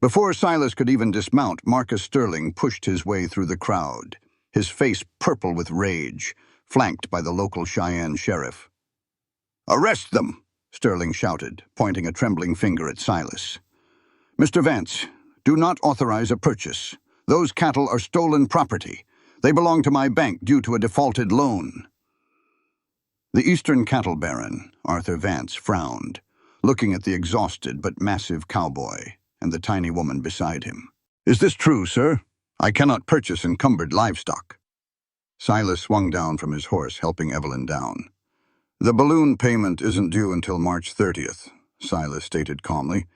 Before Silas could even dismount, Marcus Sterling pushed his way through the crowd, his face purple with rage, flanked by the local Cheyenne sheriff. "Arrest them!" Sterling shouted, pointing a trembling finger at Silas. "Mr. Vance, do not authorize a purchase. Those cattle are stolen property. They belong to my bank due to a defaulted loan." The Eastern cattle baron, Arthur Vance, frowned, looking at the exhausted but massive cowboy and the tiny woman beside him. "Is this true, sir? I cannot purchase encumbered livestock." Silas swung down from his horse, helping Evelyn down. "The balloon payment isn't due until March 30th, Silas stated calmly.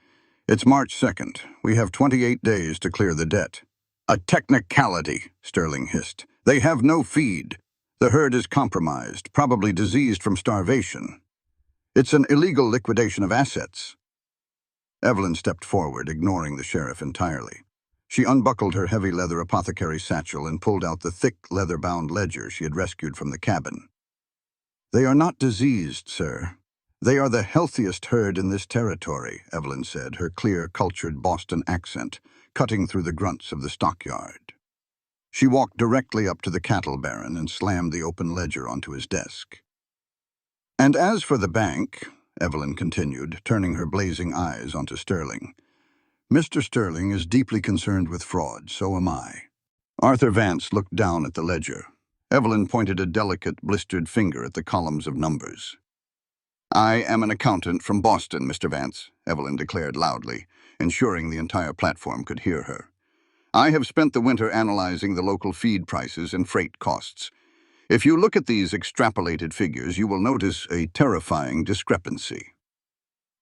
"It's March 2nd. We have 28 days to clear the debt." "A technicality," Sterling hissed. "They have no feed. The herd is compromised, probably diseased from starvation. It's an illegal liquidation of assets." Evelyn stepped forward, ignoring the sheriff entirely. She unbuckled her heavy leather apothecary satchel and pulled out the thick, leather-bound ledger she had rescued from the cabin. "They are not diseased, sir. They are the healthiest herd in this territory," Evelyn said, her clear, cultured Boston accent cutting through the grunts of the stockyard. She walked directly up to the cattle baron and slammed the open ledger onto his desk. "And as for the bank," Evelyn continued, turning her blazing eyes onto Sterling, "Mr. Sterling is deeply concerned with fraud, so am I." Arthur Vance looked down at the ledger. Evelyn pointed a delicate, blistered finger at the columns of numbers. "I am an accountant from Boston, Mr. Vance," Evelyn declared loudly, ensuring the entire platform could hear her. "I have spent the winter analyzing the local feed prices and freight costs. If you look at these extrapolated figures, you will notice a terrifying discrepancy."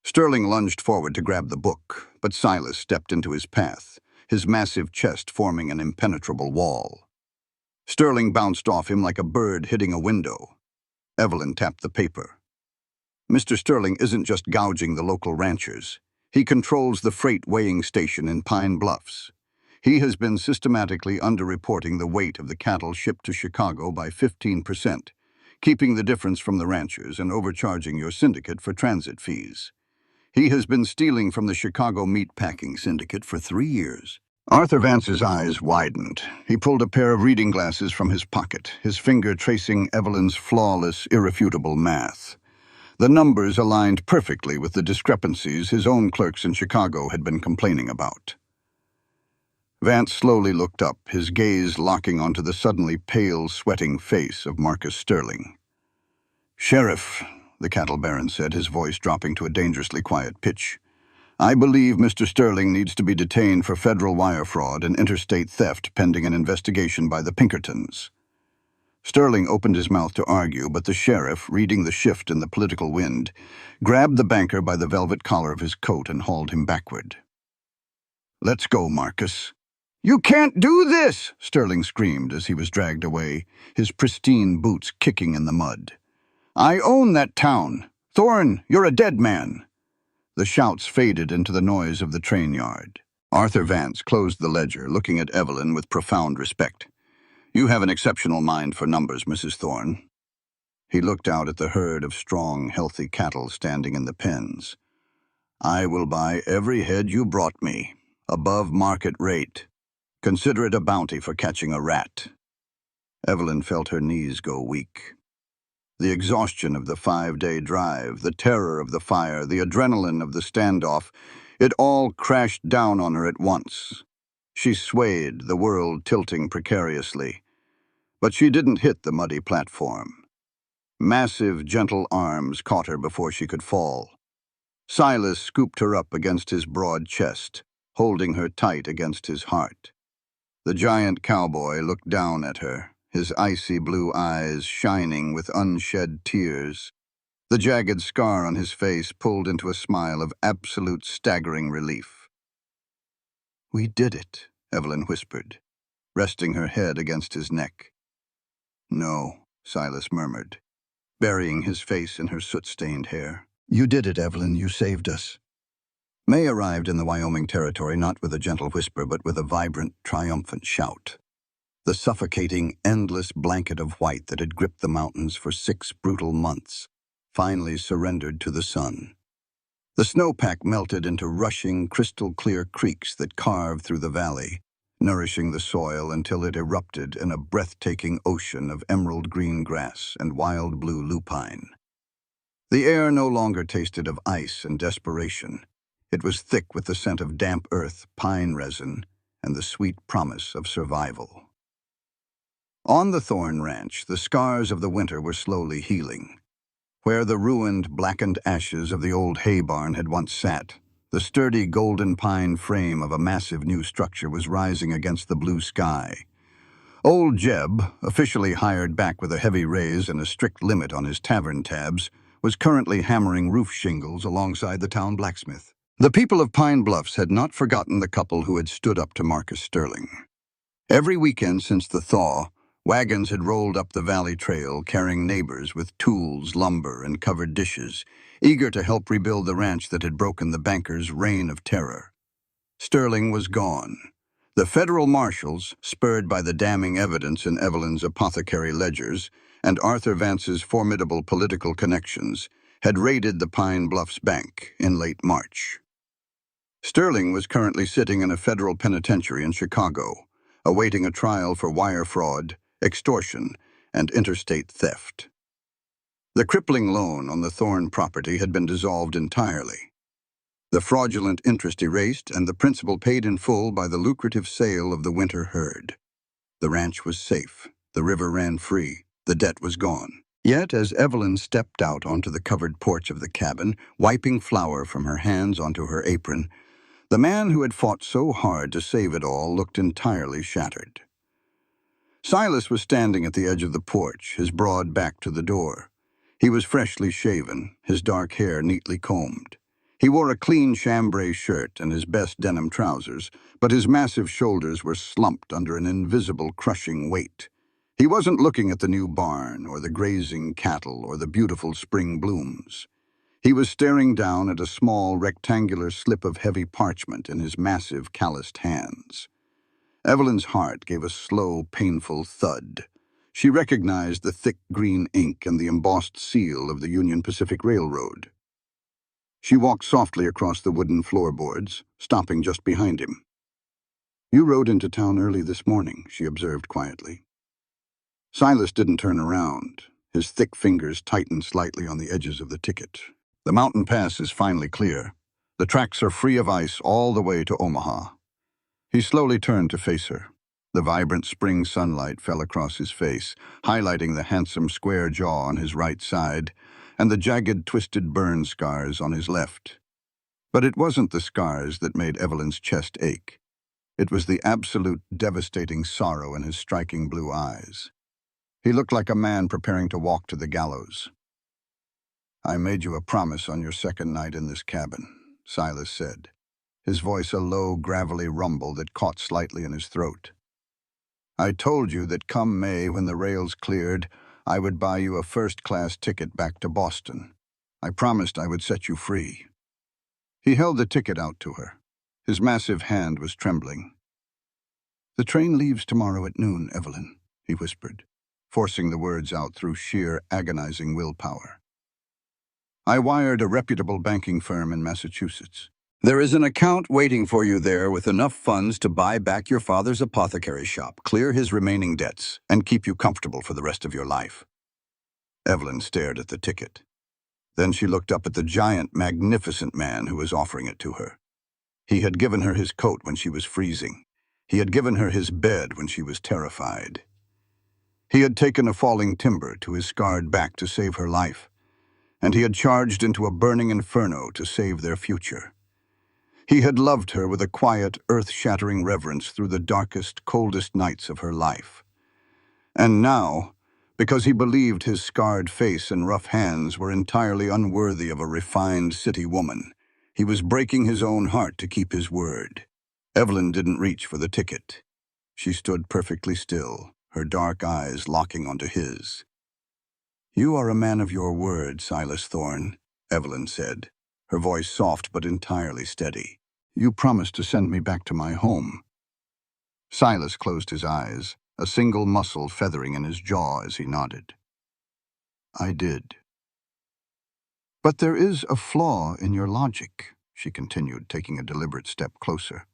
Sterling lunged forward to grab the book, but Silas stepped into his path, his massive chest forming an impenetrable wall. Sterling bounced off him like a bird hitting a window. Evelyn tapped the paper. Mr. Sterling isn't just gouging the local ranchers. He controls the freight weighing station in Pine Bluffs. He has been systematically underreporting the weight of the cattle shipped to Chicago by 15%, keeping the difference from the ranchers and overcharging your syndicate for transit fees. He has been stealing from the Chicago meat packing syndicate for 3 years. Arthur Vance's eyes widened. He pulled a pair of reading glasses from his pocket, his finger tracing Evelyn's flawless, irrefutable math. The numbers aligned perfectly with the discrepancies his own clerks in Chicago had been complaining about. Vance slowly looked up, his gaze locking onto the suddenly pale, sweating face of Marcus Sterling. "Sheriff," the cattle baron said, his voice dropping to a dangerously quiet pitch, "I believe Mr. Sterling needs to be detained for federal wire fraud and interstate theft pending an investigation by the Pinkertons." Sterling opened his mouth to argue, but the sheriff, reading the shift in the political wind, grabbed the banker by the velvet collar of his coat and hauled him backward. "Let's go, Marcus." "You can't do this!" Sterling screamed as he was dragged away, his pristine boots kicking in the mud. "I own that town. Thorne, you're a dead man." The shouts faded into the noise of the train yard. Arthur Vance closed the ledger, looking at Evelyn with profound respect. "You have an exceptional mind for numbers, Mrs. Thorne." He looked out at the herd of strong, healthy cattle standing in the pens. "I will buy every head you brought me, above market rate. Consider it a bounty for catching a rat." Evelyn felt her knees go weak. The exhaustion of the 5-day drive, the terror of the fire, the adrenaline of the standoff, it all crashed down on her at once. She swayed, the world tilting precariously. But she didn't hit the muddy platform. Massive, gentle arms caught her before she could fall. Silas scooped her up against his broad chest, holding her tight against his heart. The giant cowboy looked down at her, his icy blue eyes shining with unshed tears. The jagged scar on his face pulled into a smile of absolute staggering relief. "We did it," Evelyn whispered, resting her head against his neck. "No," Silas murmured, burying his face in her soot-stained hair. "You did it, Evelyn. You saved us." May arrived in the Wyoming Territory not with a gentle whisper, but with a vibrant, triumphant shout. The suffocating, endless blanket of white that had gripped the mountains for 6 brutal months finally surrendered to the sun. The snowpack melted into rushing, crystal-clear creeks that carved through the valley, nourishing the soil until it erupted in a breathtaking ocean of emerald green grass and wild blue lupine. The air no longer tasted of ice and desperation. It was thick with the scent of damp earth, pine resin, and the sweet promise of survival. On the Thorne Ranch, the scars of the winter were slowly healing. Where the ruined, blackened ashes of the old hay barn had once sat, the sturdy golden pine frame of a massive new structure was rising against the blue sky. Old Jeb, officially hired back with a heavy raise and a strict limit on his tavern tabs, was currently hammering roof shingles alongside the town blacksmith. The people of Pine Bluffs had not forgotten the couple who had stood up to Marcus Sterling. Every weekend since the thaw, wagons had rolled up the valley trail carrying neighbors with tools, lumber, and covered dishes, eager to help rebuild the ranch that had broken the banker's reign of terror. Sterling was gone. The federal marshals, spurred by the damning evidence in Evelyn's apothecary ledgers and Arthur Vance's formidable political connections, had raided the Pine Bluffs Bank in late March. Sterling was currently sitting in a federal penitentiary in Chicago, awaiting a trial for wire fraud, extortion, and interstate theft. The crippling loan on the Thorne property had been dissolved entirely. The fraudulent interest erased and the principal paid in full by the lucrative sale of the winter herd. The ranch was safe, the river ran free, the debt was gone. Yet, as Evelyn stepped out onto the covered porch of the cabin, wiping flour from her hands onto her apron, the man who had fought so hard to save it all looked entirely shattered. Silas was standing at the edge of the porch, his broad back to the door. He was freshly shaven, his dark hair neatly combed. He wore a clean chambray shirt and his best denim trousers, but his massive shoulders were slumped under an invisible crushing weight. He wasn't looking at the new barn or the grazing cattle or the beautiful spring blooms. He was staring down at a small rectangular slip of heavy parchment in his massive calloused hands. Evelyn's heart gave a slow, painful thud. She recognized the thick green ink and the embossed seal of the Union Pacific Railroad. She walked softly across the wooden floorboards, stopping just behind him. "You rode into town early this morning," she observed quietly. Silas didn't turn around. His thick fingers tightened slightly on the edges of the ticket. "The mountain pass is finally clear. The tracks are free of ice all the way to Omaha." He slowly turned to face her. The vibrant spring sunlight fell across his face, highlighting the handsome square jaw on his right side and the jagged, twisted burn scars on his left. But it wasn't the scars that made Evelyn's chest ache. It was the absolute, devastating sorrow in his striking blue eyes. He looked like a man preparing to walk to the gallows. "I made you a promise on your second night in this cabin," Silas said, his voice a low, gravelly rumble that caught slightly in his throat. "I told you that come May, when the rails cleared, I would buy you a first-class ticket back to Boston. I promised I would set you free." He held the ticket out to her. His massive hand was trembling. "The train leaves tomorrow at noon, Evelyn," he whispered, forcing the words out through sheer, agonizing willpower. "I wired a reputable banking firm in Massachusetts. There is an account waiting for you there with enough funds to buy back your father's apothecary shop, clear his remaining debts, and keep you comfortable for the rest of your life." Evelyn stared at the ticket. Then she looked up at the giant, magnificent man who was offering it to her. He had given her his coat when she was freezing. He had given her his bed when she was terrified. He had taken a falling timber to his scarred back to save her life, and he had charged into a burning inferno to save their future. He had loved her with a quiet, earth-shattering reverence through the darkest, coldest nights of her life. And now, because he believed his scarred face and rough hands were entirely unworthy of a refined city woman, he was breaking his own heart to keep his word. Evelyn didn't reach for the ticket. She stood perfectly still, her dark eyes locking onto his. "You are a man of your word, Silas Thorne," Evelyn said, her voice soft but entirely steady. "You promised to send me back to my home." Silas closed his eyes, a single muscle feathering in his jaw as he nodded. "I did." "But there is a flaw in your logic," she continued, taking a deliberate step closer.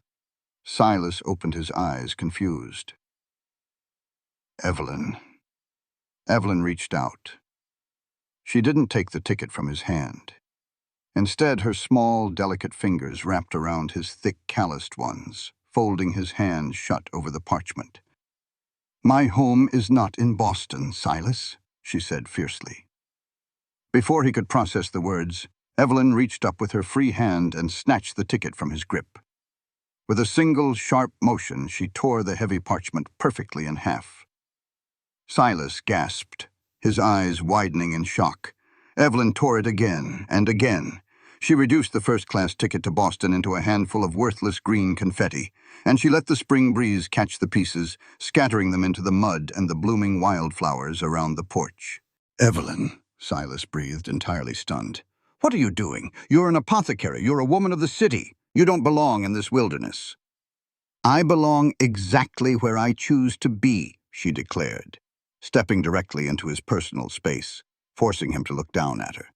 Silas opened his eyes, confused. "Evelyn." Evelyn reached out. She didn't take the ticket from his hand. Instead, her small, delicate fingers wrapped around his thick, calloused ones, folding his hand shut over the parchment. "My home is not in Boston, Silas," she said fiercely. Before he could process the words, Evelyn reached up with her free hand and snatched the ticket from his grip. With a single, sharp motion, she tore the heavy parchment perfectly in half. Silas gasped, his eyes widening in shock. Evelyn tore it again and again. She reduced the first-class ticket to Boston into a handful of worthless green confetti, and she let the spring breeze catch the pieces, scattering them into the mud and the blooming wildflowers around the porch. "Evelyn," Silas breathed, entirely stunned. "What are you doing? You're an apothecary. You're a woman of the city. You don't belong in this wilderness." "I belong exactly where I choose to be," she declared, stepping directly into his personal space, forcing him to look down at her.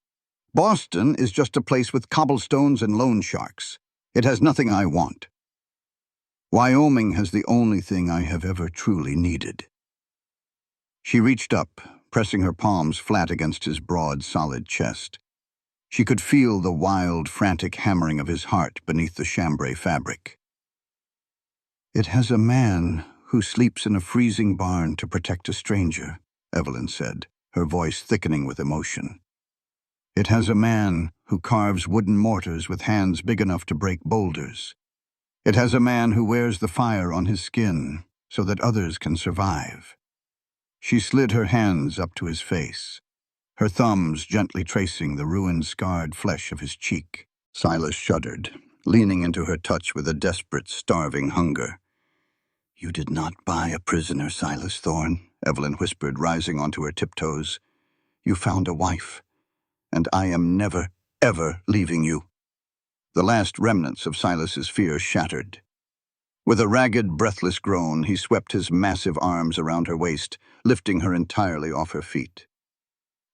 "Boston is just a place with cobblestones and loan sharks. It has nothing I want. Wyoming has the only thing I have ever truly needed." She reached up, pressing her palms flat against his broad, solid chest. She could feel the wild, frantic hammering of his heart beneath the chambray fabric. "It has a man who sleeps in a freezing barn to protect a stranger," Evelyn said, her voice thickening with emotion. "It has a man who carves wooden mortars with hands big enough to break boulders. It has a man who wears the fire on his skin so that others can survive." She slid her hands up to his face, her thumbs gently tracing the ruined, scarred flesh of his cheek. Silas shuddered, leaning into her touch with a desperate, starving hunger. You did not buy a prisoner, Silas Thorne, Evelyn whispered, rising onto her tiptoes. You found a wife, and I am never, ever leaving you. The last remnants of Silas's fear shattered. With a ragged, breathless groan, he swept his massive arms around her waist, lifting her entirely off her feet.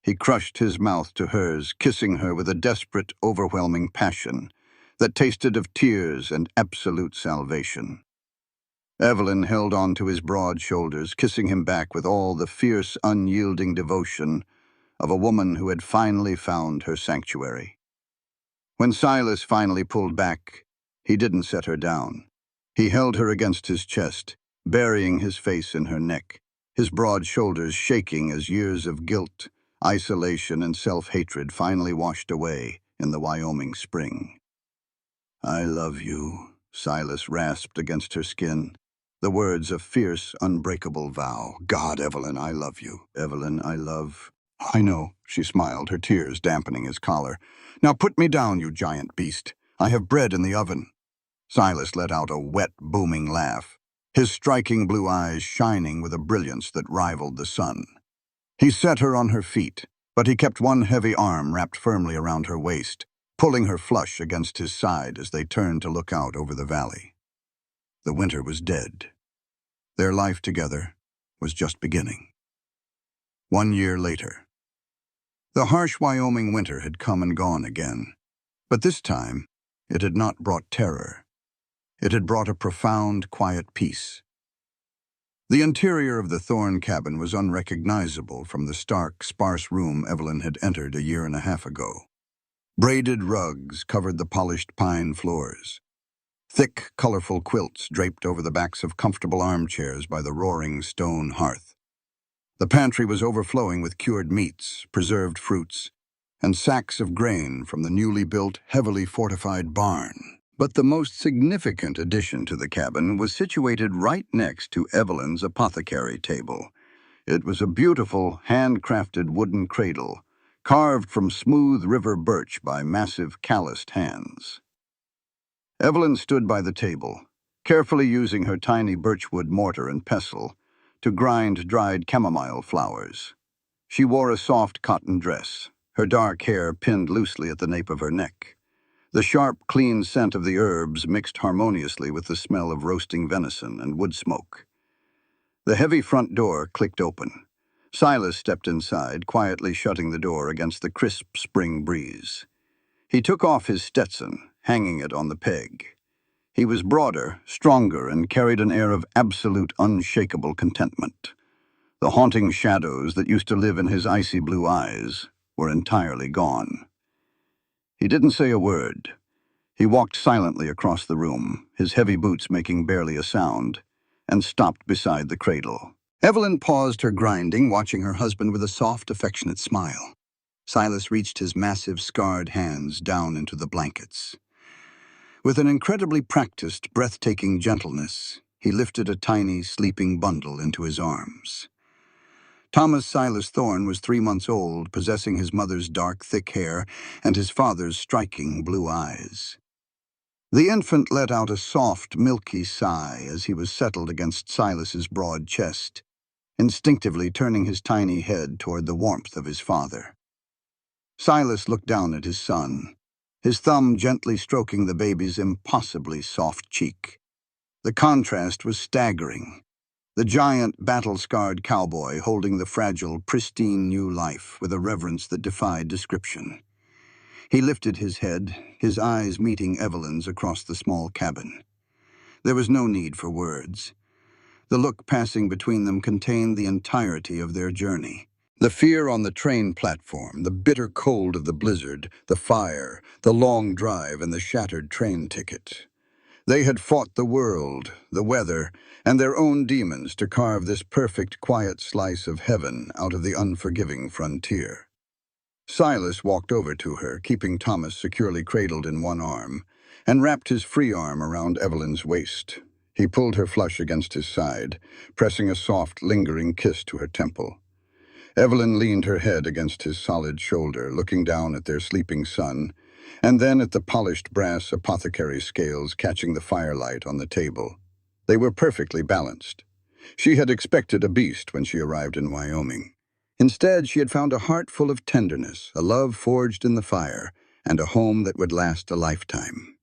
He crushed his mouth to hers, kissing her with a desperate, overwhelming passion that tasted of tears and absolute salvation. Evelyn held on to his broad shoulders, kissing him back with all the fierce, unyielding devotion of a woman who had finally found her sanctuary. When Silas finally pulled back, he didn't set her down. He held her against his chest, burying his face in her neck, his broad shoulders shaking as years of guilt, isolation, and self-hatred finally washed away in the Wyoming spring. I love you, Silas rasped against her skin, the words of fierce, unbreakable vow. God, Evelyn, I love you. Evelyn, I love... I know, she smiled, her tears dampening his collar. Now put me down, you giant beast. I have bread in the oven. Silas let out a wet, booming laugh, his striking blue eyes shining with a brilliance that rivaled the sun. He set her on her feet, but he kept one heavy arm wrapped firmly around her waist, pulling her flush against his side as they turned to look out over the valley. The winter was dead. Their life together was just beginning. 1 year later. The harsh Wyoming winter had come and gone again, but this time it had not brought terror. It had brought a profound, quiet peace. The interior of the Thorne cabin was unrecognizable from the stark, sparse room Evelyn had entered a year and a half ago. Braided rugs covered the polished pine floors. Thick, colorful quilts draped over the backs of comfortable armchairs by the roaring stone hearth. The pantry was overflowing with cured meats, preserved fruits, and sacks of grain from the newly built, heavily fortified barn. But the most significant addition to the cabin was situated right next to Evelyn's apothecary table. It was a beautiful, handcrafted wooden cradle, carved from smooth river birch by massive, calloused hands. Evelyn stood by the table, carefully using her tiny birchwood mortar and pestle to grind dried chamomile flowers. She wore a soft cotton dress, her dark hair pinned loosely at the nape of her neck. The sharp, clean scent of the herbs mixed harmoniously with the smell of roasting venison and wood smoke. The heavy front door clicked open. Silas stepped inside, quietly shutting the door against the crisp spring breeze. He took off his Stetson, hanging it on the peg. He was broader, stronger, and carried an air of absolute, unshakable contentment. The haunting shadows that used to live in his icy blue eyes were entirely gone. He didn't say a word. He walked silently across the room, his heavy boots making barely a sound, and stopped beside the cradle. Evelyn paused her grinding, watching her husband with a soft, affectionate smile. Silas reached his massive, scarred hands down into the blankets. With an incredibly practiced, breathtaking gentleness, he lifted a tiny, sleeping bundle into his arms. Thomas Silas Thorne was 3 months old, possessing his mother's dark, thick hair and his father's striking blue eyes. The infant let out a soft, milky sigh as he was settled against Silas's broad chest, instinctively turning his tiny head toward the warmth of his father. Silas looked down at his son, his thumb gently stroking the baby's impossibly soft cheek. The contrast was staggering. The giant, battle-scarred cowboy holding the fragile, pristine new life with a reverence that defied description. He lifted his head, his eyes meeting Evelyn's across the small cabin. There was no need for words. The look passing between them contained the entirety of their journey. The fear on the train platform, the bitter cold of the blizzard, the fire, the long drive, and the shattered train ticket. They had fought the world, the weather, and their own demons to carve this perfect, quiet slice of heaven out of the unforgiving frontier. Silas walked over to her, keeping Thomas securely cradled in one arm, and wrapped his free arm around Evelyn's waist. He pulled her flush against his side, pressing a soft, lingering kiss to her temple. Evelyn leaned her head against his solid shoulder, looking down at their sleeping son, and then at the polished brass apothecary scales catching the firelight on the table. They were perfectly balanced. She had expected a beast when she arrived in Wyoming. Instead, she had found a heart full of tenderness, a love forged in the fire, and a home that would last a lifetime.